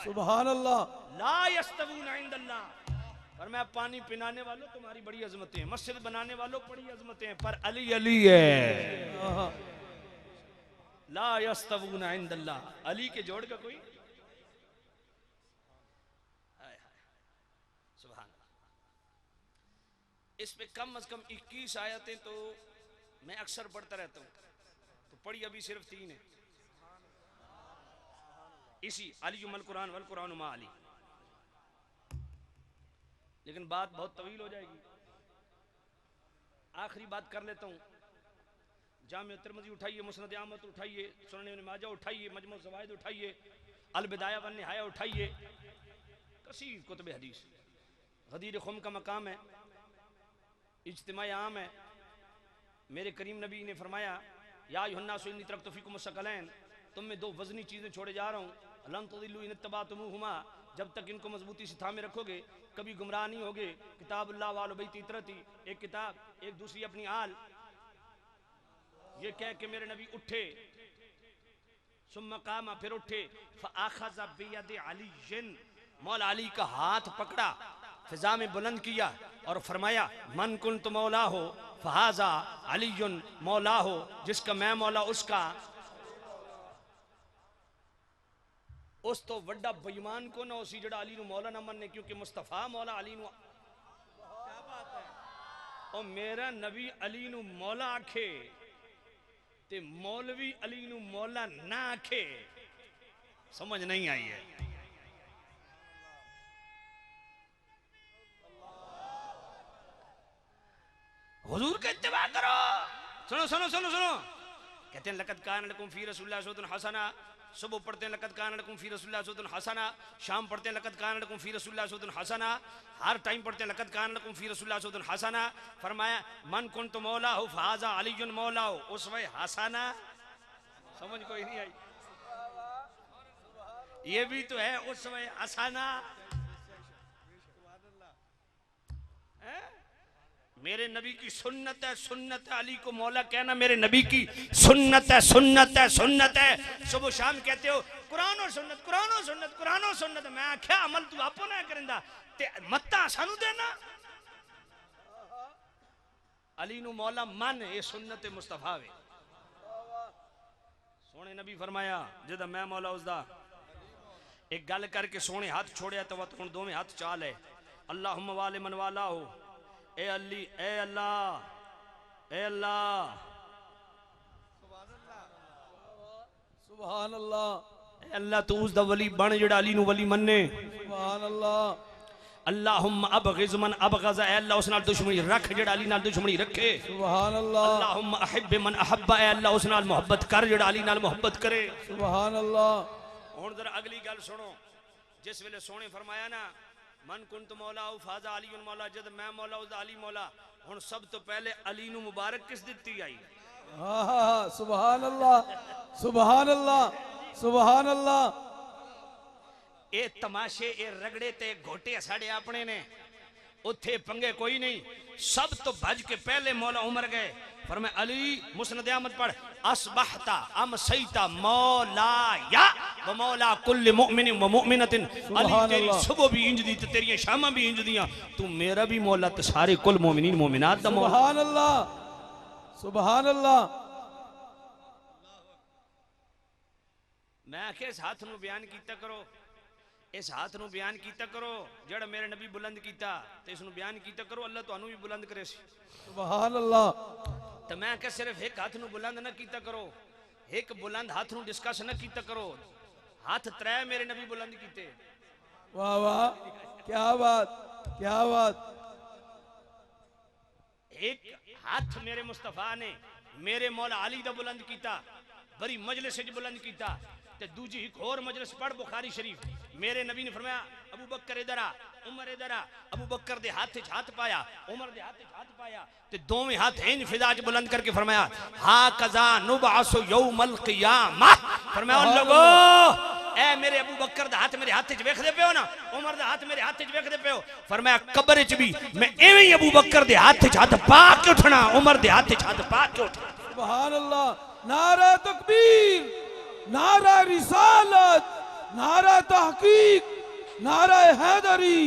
सुभान अल्लाह ला यस्तवूना इंदल्लाह, पर मैं पानी पिलाने वालों तुम्हारी बड़ी अजमतें हैं, मस्जिद बनाने वालों बड़ी अजमतें हैं, पर अली अली है। ला यस्तवूना इंदल्लाह, अली के जोड़ का कोई। सुभान अल्लाह। इस पे कम अज कम 21 आयतें तो मैं अक्सर पढ़ता रहता हूं, तो पढ़ी अभी सिर्फ 3 है। इसी अली मल कुरान वल कुरान मा अली, लेकिन बात बहुत तवील हो जाएगी। आखिरी बात कर लेता हूं। जामे तिरमिज़ी उठाइए, मुस्नद अहमद उठाइए, सुनन इब्न माजा उठाइए, मजमू ज़वाइद उठाइए, अल बिदाया वन निहाया उठाइए, कसीर कुतुब हदीस। गदीर खुम का मकाम है, इज्तिमा आम है। मेरे करीम नबी ने फरमाया या अय्युहन्नासु इन्नी तरक्तु फीकुम सकलैन, तुम में 2 वजनी चीजें छोड़े जा रहा हूं, लन तुदिल्लु इन इत्तबातुमुहुमा, जब तक इनको मजबूती से थामे रखोगे कभी गुमराह नहीं होगे। किताबुल्लाह वाल बैती इतरती, एक किताब, एक दूसरी अपनी आल। ये कह के मेरे नबी उठे, सुम्मा कामा, फिर उठे, फअखज़ बियदि अलीय्यिन, मौला अली का हाथ पकड़ा, फिजा में बुलंद किया और फरमाया मन कुन्तु मौला हो फहाजा अलीयुन मौला हो, जिसका मैं मौला उसका। उस तो वड्डा बेईमान को ना उसी जड़ा अली नु मौला ना मनने, क्योंकि मुस्तफा मौला अली नु। क्या बात है। और मेरा नबी अली नु मौला आखे ते मौलवी अली नु मौला ना आखे, समझ नहीं आई है। हुजूर का इत्तिबा करो। सुनो सुनो सुनो सुनो, कहते हैं लक़द कान लकुम फी रसूलिल्लाह उस्वतुन हसना, सुबह पढ़ते हैं लक़द कान लकुम फी रसूलिल्लाह उस्वतुन हसना, शाम पढ़ते हैं लक़द कान लकुम फी रसूलिल्लाह उस्वतुन हसना, हर टाइम पढ़ते हैं लक़द कान लकुम फी रसूलिल्लाह उस्वतुन हसना। फरमाया मन कुन्तु मौला हो फहाजा अलीयुन मौला हो, उसवे हसना। समझ कोई नहीं आई। ये भी तो है उसवे हसना। मेरे नबी की सुन्नत है, सुन्नत है अली को मौला कहना मेरे नबी की सुन्नत है, सुन्नत है, सुन्नत है। सुबह शाम कहते हो कुरान और सुन्नत, कुरान और सुन्नत, कुरान और सुन्नत। मैं आख्या अमल तू आपो ना करेंदा ते मत्ता सानू देना। अली नु मौला मन ये सुन्नत मुस्तफा वे। सोने नबी फरमाया जदा मैं मौला उसदा एक गल करके सोने हाथ छोड़िया तो हुण दोवें हाथ चाल है। अल्लाहुम्मा वाले मन वाला हो, ए अली, ए अल्लाह, ए अल्लाह, सुभान अल्लाह, ए अल्लाह तू उस दा वली बन जेड़ा अली नु वली मन्ने। सुभान अल्लाह, अल्लाहुम्मा अबग़िज़ मन अबग़ज़, ए अल्लाह उस नाल दुश्मनी रख जेड़ा अली नाल दुश्मनी रखे। सुभान अल्लाह, अल्लाहुम्मा अहिब्ब मन अहब्बा, ए अल्लाह उस नाल मोहब्बत कर जेड़ा अली नाल मोहब्बत करे। सुभान अल्लाह। हुण जरा अगली गल सुनो। जिस वेले सोने फरमाया ना मन कुन्तु मौला फाजा अली मौला, जद मैं मौला उस अली मौला। हुण सब तो पहले अली नु मुबारक किस दित्ती आई? सुभान अल्लाह, सुभान अल्लाह, सुभान अल्लाह। ए तमाशे, ए रगड़े ते घोटे साढ़े अपने ने। उथे पंगे कोई नहीं। सब तो भज के पहले मौला उमर गए, फरमाया अली मुस्नद अहमद पढ़, असबहता अमसैता मौलाया व मौला कुल्ल मुमिन व मुमिनतिन। अली तेरी सुबह भी इंज दी ते तेरी शामां भी इंज दियां, तू मेरा भी मौला ते सारे कुल मुमिनीन मुमिनात दा मौला। सुभान अल्लाह, सुभान अल्लाह। मैं आखे इस हाथ नू बयान कीता करो, इस हाथ नू बयान कीता करो जड़ा मेरे नबी बुलंद कीता, ते इसनू बयान कीता करो, अल्लाह तुहानू भी बुलंद करे सी। सुभान अल्लाह। तो मैं क्या सिर्फ एक हाथ नू बुलंद ना कीता करो, एक बुलंद हाथ नू डिस्कस ना कीता करो, हाथ त्रै मेरे नबी बुलंद कीते। वाह वाह, क्या बात, क्या बात। एक हाथ मेरे मुस्तफा ने मेरे मौला अली दा बुलंद कीता, बड़ी मजलिस च बुलंद कीता। ते दूजी एक और मजलिस पढ़ बुखारी शरीफ, मेरे नबी ने फरमाया अबू बकर इधर आ, उमर इधर आ। अबू बकर दे हाथ च हाथ पाया, उमर दे हाथ च हाथ पाया, ते दोवें हाथ इंज फिजा च बुलंद करके फरमाया हा कजा नुबअसु यौमल क़ियामह। फरमाया लोगो ए मेरे अबू बकर दा हाथ मेरे हाथ च वेखदे पियो ना, उमर दा हाथ मेरे हाथ च वेखदे पियो, फरमाया कब्र च भी मैं एवें ही अबू बकर दे हाथ च हाथ पा के उठना, उमर दे हाथ च हाथ पा के उठना। सुभान अल्लाह। नारा तकबीर, नारा रिसालत, नारा तहकीक, नारा हैदरी,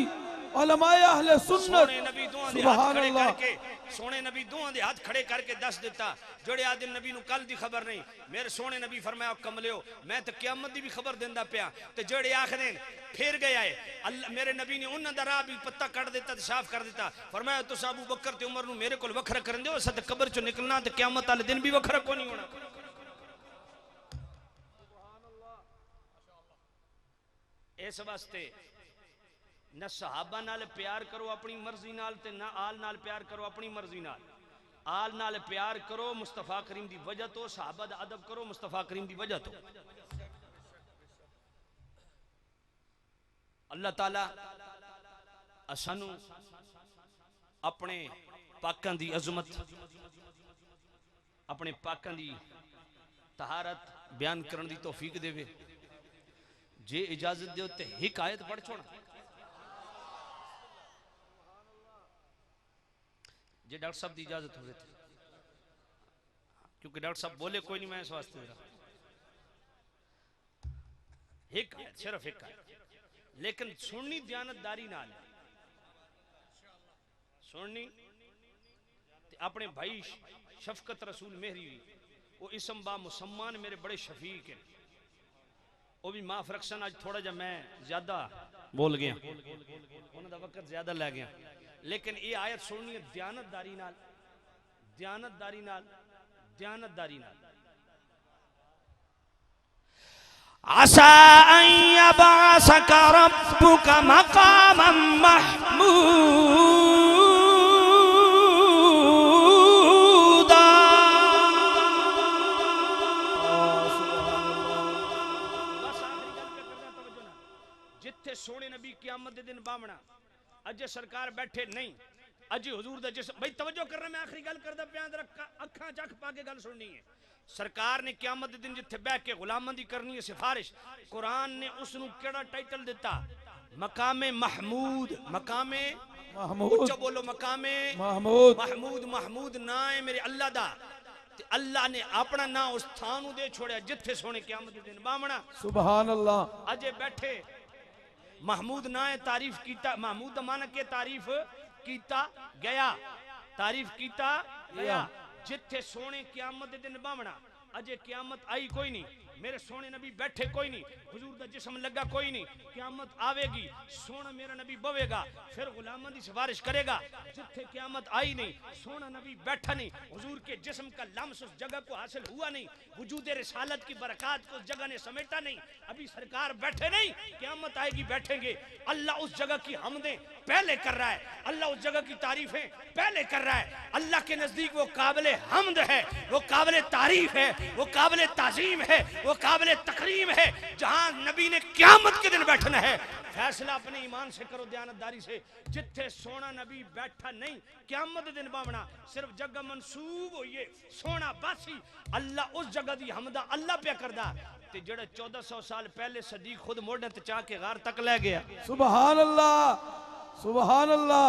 उलमाए अहले सुन्नत। सोने नबी दुआं दे हाथ सुभान खड़े अल्लाह। करके, सोने नबी दुआं दे हाथ खड़े करके दस देता जोड़े आदिन नबी नु कल दी खबर नहीं, मेरे सोने नबी फरमाया कमलियो मैं तो क़यामत दी भी खबर देंदा पिया, ते जोड़े आखदे फिर गया है अल्लाह मेरे नबी ने उन्हां दा राह भी पत्ता कट देता ते साफ कर देता। फरमाया तुस अबू बकर ते उमर नु मेरे कोल वखरा करन दियो, सद कब्र चो निकलना ते क़यामत वाले दिन भी वखरा कोई नहीं होना। इस वास्ते न सहाबा नाल प्यार करो अपनी मर्जी नाल, ते ना आल नाल प्यार करो अपनी मर्जी नाल। आल नाल प्यार करो मुस्तफा करीम दी वजह तो, सहाबा दा अदब करो मुस्तफा करीम दी वजह तो। अल्लाह ताला असानू अपने पाकां दी अजमत, अपने पाकां दी तहारत बयान करने दी तौफीक देवे। जे इजाजत दो ते एक आयत पढ़ छोड़ा, जे डॉक्टर साहब की इजाजत हो रही थी, क्योंकि डॉक्टर साहब बोले कोई नहीं, मैं इस वास्ते एक आयत, सिर्फ एक आयत, लेकिन सुननी दयानतदारी नाल सुननी। अपने भाई शफकत रसूल मेहरी वो इसम बा मुसम्मान मेरे बड़े शफीक हैं, वो भी माफ रखसन। आज थोड़ा जा मैं ज्यादा बोल गया, उन्होंने वक्त ज्यादा लै गया, लेकिन ये आयत सुननी है दयानतदारी नाल, दयानतदारी नाल, दयानतदारी नाल। आसा अन यबअसका रब्बुका मकामम महमूदा। जिथे सोने नबी क़यामत दे दिन बामना, अजे सरकार बैठे नहीं, अजे हुजूर दा जिस्म, भाई तवज्जो करना, मैं आखिरी गल करदा पिया, अखां च अख पा के गल सुननी है। सरकार ने क़यामत दे दिन जिथे बैठ के गुलामां दी करनी है सिफारिश, कुरान ने उसनू केड़ा टाइटल दिता? मकामे महमूद। मकामे महमूद, उच्चा बोलो मकामे महमूद। महमूद, महमूद ना है मेरे अल्लाह दा, ते अल्लाह ने अपना ना उस थां नू दे छोड़िया जिथे सोने क़यामत दे दिन बामना। सुभान अल्लाह। अजे बैठे महमूद ना है, तारीफ कीता, महमूद माना के तारीफ कीता गया, तारीफ कीता गया जिथे सोने क़यामत दे दिन बावना। अजे क़यामत आई कोई नहीं, मेरे सोने नबी बैठे कोई नहीं, हुजूर दा जिस्म लगा कोई नहीं, क़यामत आवेगी, सोना मेरा नबी बवेगा, फिर गुलामां दी सिफारिश करेगा। जिथे क़यामत आई नहीं, सोना नबी बैठा नहीं, हुजूर के जिस्म का लम्स उस जगह को हासिल हुआ नहीं, वजूद रिसालत की बरकत को उस जगह ने समेटा नहीं, अभी सरकार बैठे नहीं, क़यामत आएगी बैठेंगे। अल्लाह उस जगह की हमदें पहले कर रहा है, अल्लाह उस जगह की तारीफें पहले कर रहा है। अल्लाह के नजदीक वो काबिल हमद है, वो काबिल तारीफ है, वो काबिल ताजीम है, वो काबिल तकरीम है। जहां नबी ने क़यामत के दिन बैठना है, फैसला अपने ईमान से करो, दयानतदारी से। जिथे सोना नबी बैठा नहीं, क़यामत दिन बावना, सिर्फ जगह मंसूब होइए सोना बासी, अल्लाह उस जगह दी हमदा अल्लाह पे करदा। ते जेड़े 1400 साल पहले सदीक खुद मोढ़े ते चाह के गार तक ले गया। सुभान अल्लाह, सुभान अल्लाह।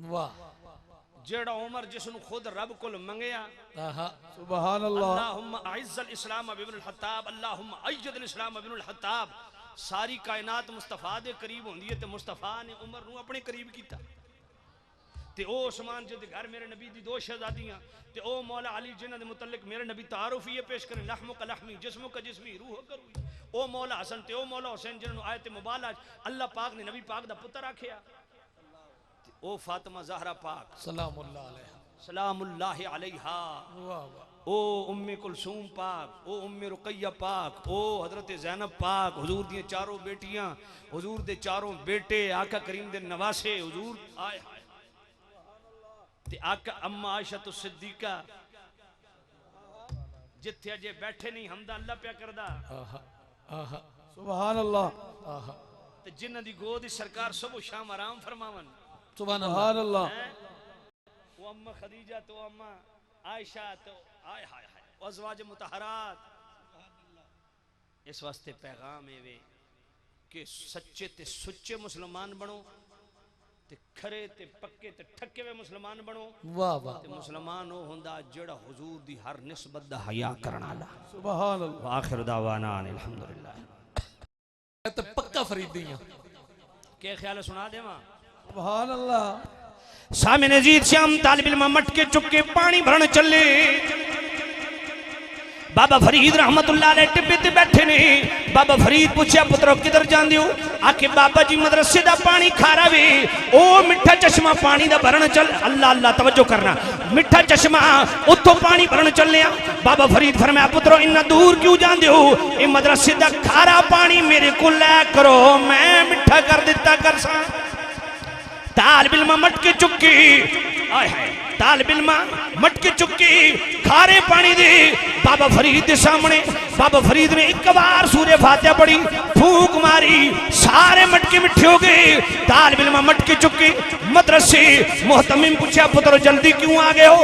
वाह जेड़ा उमर जिसनु खुद रब कोल मंगया आहा सुभान अल्लाह अल्लाहुम्मा अइज़्ज़ल इस्लाम बिब्नुल हत्ताब अल्लाहुम्मा अय्यिदल इस्लाम बिब्नुल हत्ताब। सारी कायनात मुस्तफा दे करीब होंदी है ते मुस्तफा ने उमर नू अपने करीब कीता ते ओ उस्मान जिहदे घर मेरे नबी दी दो शहजादियां ते ओ मौला अली जिन्हां दे मुतल्लिक मेरे नबी तारुफ ये पेश करें लहमु का लहमी जिस्मु का जिस्मी रूह का रूह। ओ मौला हसन ते ओ मौला हुसैन जिन्हां नू आयत मुबाला अल्लाह पाक ने नबी पाक दा पुत्र आखिया। ओ फातिमा ज़हरा पाक सलामुल्लाह अलैहा, ओ उम्मे कुलसूम पाक, ओ उम्मे रुकैया पाक, ओ हजरत ज़ैनब पाक, हुजूर दी चारों बेटियां, हुजूर दे चारों बेटे, आका करीम दे नवासे हुजूर आए ते आका अम्मा आयशा तो सिद्दीका जिथे अजे बैठे नहीं हमदा अल्लाह प्या करदा सुभान अल्लाह ते जिन्हां दी गोद सरकार सुबह शाम आराम फरमावन सुभान सुभान अल्लाह। वो अम्मा खदीजा तो अम्मा आयशा तो आय हाय हाय अज़वाज मुतहरात। इस वास्ते पैगाम एवे कि सच्चे ते सुच्चे मुसलमान बनो ते खरे ते पक्के ते ठक्के वे मुसलमान बनो। वाह वाह ते मुसलमान हो हुंदा जेड़ा हुजूर दी हर निस्बत दा हया करन वाला। सुभान अल्लाह। व आखिर दावाना अल्हम्दुलिल्लाह। ते पक्का फरीदियां के ख्याल सुना देवा। सुभान अल्लाह। सामने नजीर श्याम तालिब इल्म मटके चुके पानी भरन चले। बाबा फरीद रहमतुल्लाह अलैह टिब्बे ते बैठे ने। बाबा फरीद पूछया पुत्रो किधर जांदे हो? आके बाबा जी मदरसे दा पानी खारा वे, ओ मिठा चश्मा पानी दा भरन चल। अल्लाह अल्लाह तवज्जो करना, मिठा चश्मा उतो पानी भरन चले। बाबा फरीद फरमाया पुत्रो इन्ना दूर क्यों जांदे हो? ए मदरसे दा खारा पानी मेरे को लै करो, मैं मिठा कर दिता कर सा। तालिब इल्म मटके चुकी, आय हाय तालिब इल्म मटके चुकी खारे पानी दे बाबा फरीद के सामने। बाबा फरीद ने एक बार सूर्य फातिहा पढ़ी, फूक मारी, सारे मटके मिठे हो गए। तालिब इल्म मटके चुकी मदरसे मोहतमिम पूछा पुत्रो जल्दी क्यों आ गए हो?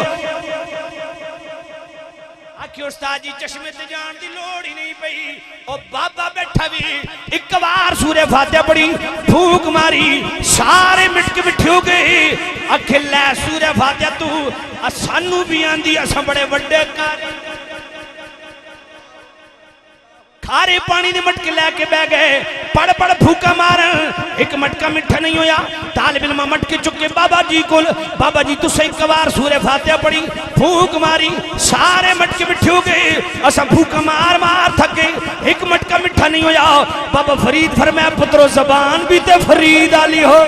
आखिर उस्ताद जी चश्मे ते जान दी लोड़ ही नहीं पई, ओ बाबा बैठा भी एक बार सूर्य फातिहा पढ़ी, फूक मारी, सारे मिटके मिठे हो गए। आखिर लै सूर्य फातिहा तू सानू भी आंदी, असां बड़े वड्डे कारी। खारे पानी दे मटके लैके बह गए, पड़ पड़ फूका मार, एक मटका मिठा नहीं होया। तालिब इल्म मटके चुके बाबा जी कोल, बाबा जी तुसे एक बार सूर्य फातिहा पढ़ी, फूक मारी, सारे मटके मिठे हो गए, असा फूका मार मार थक गए, एक मटका मिठा नहीं होया। बाबा फरीद फरमाया पुत्रो जबान भी ते फरीद आली हो।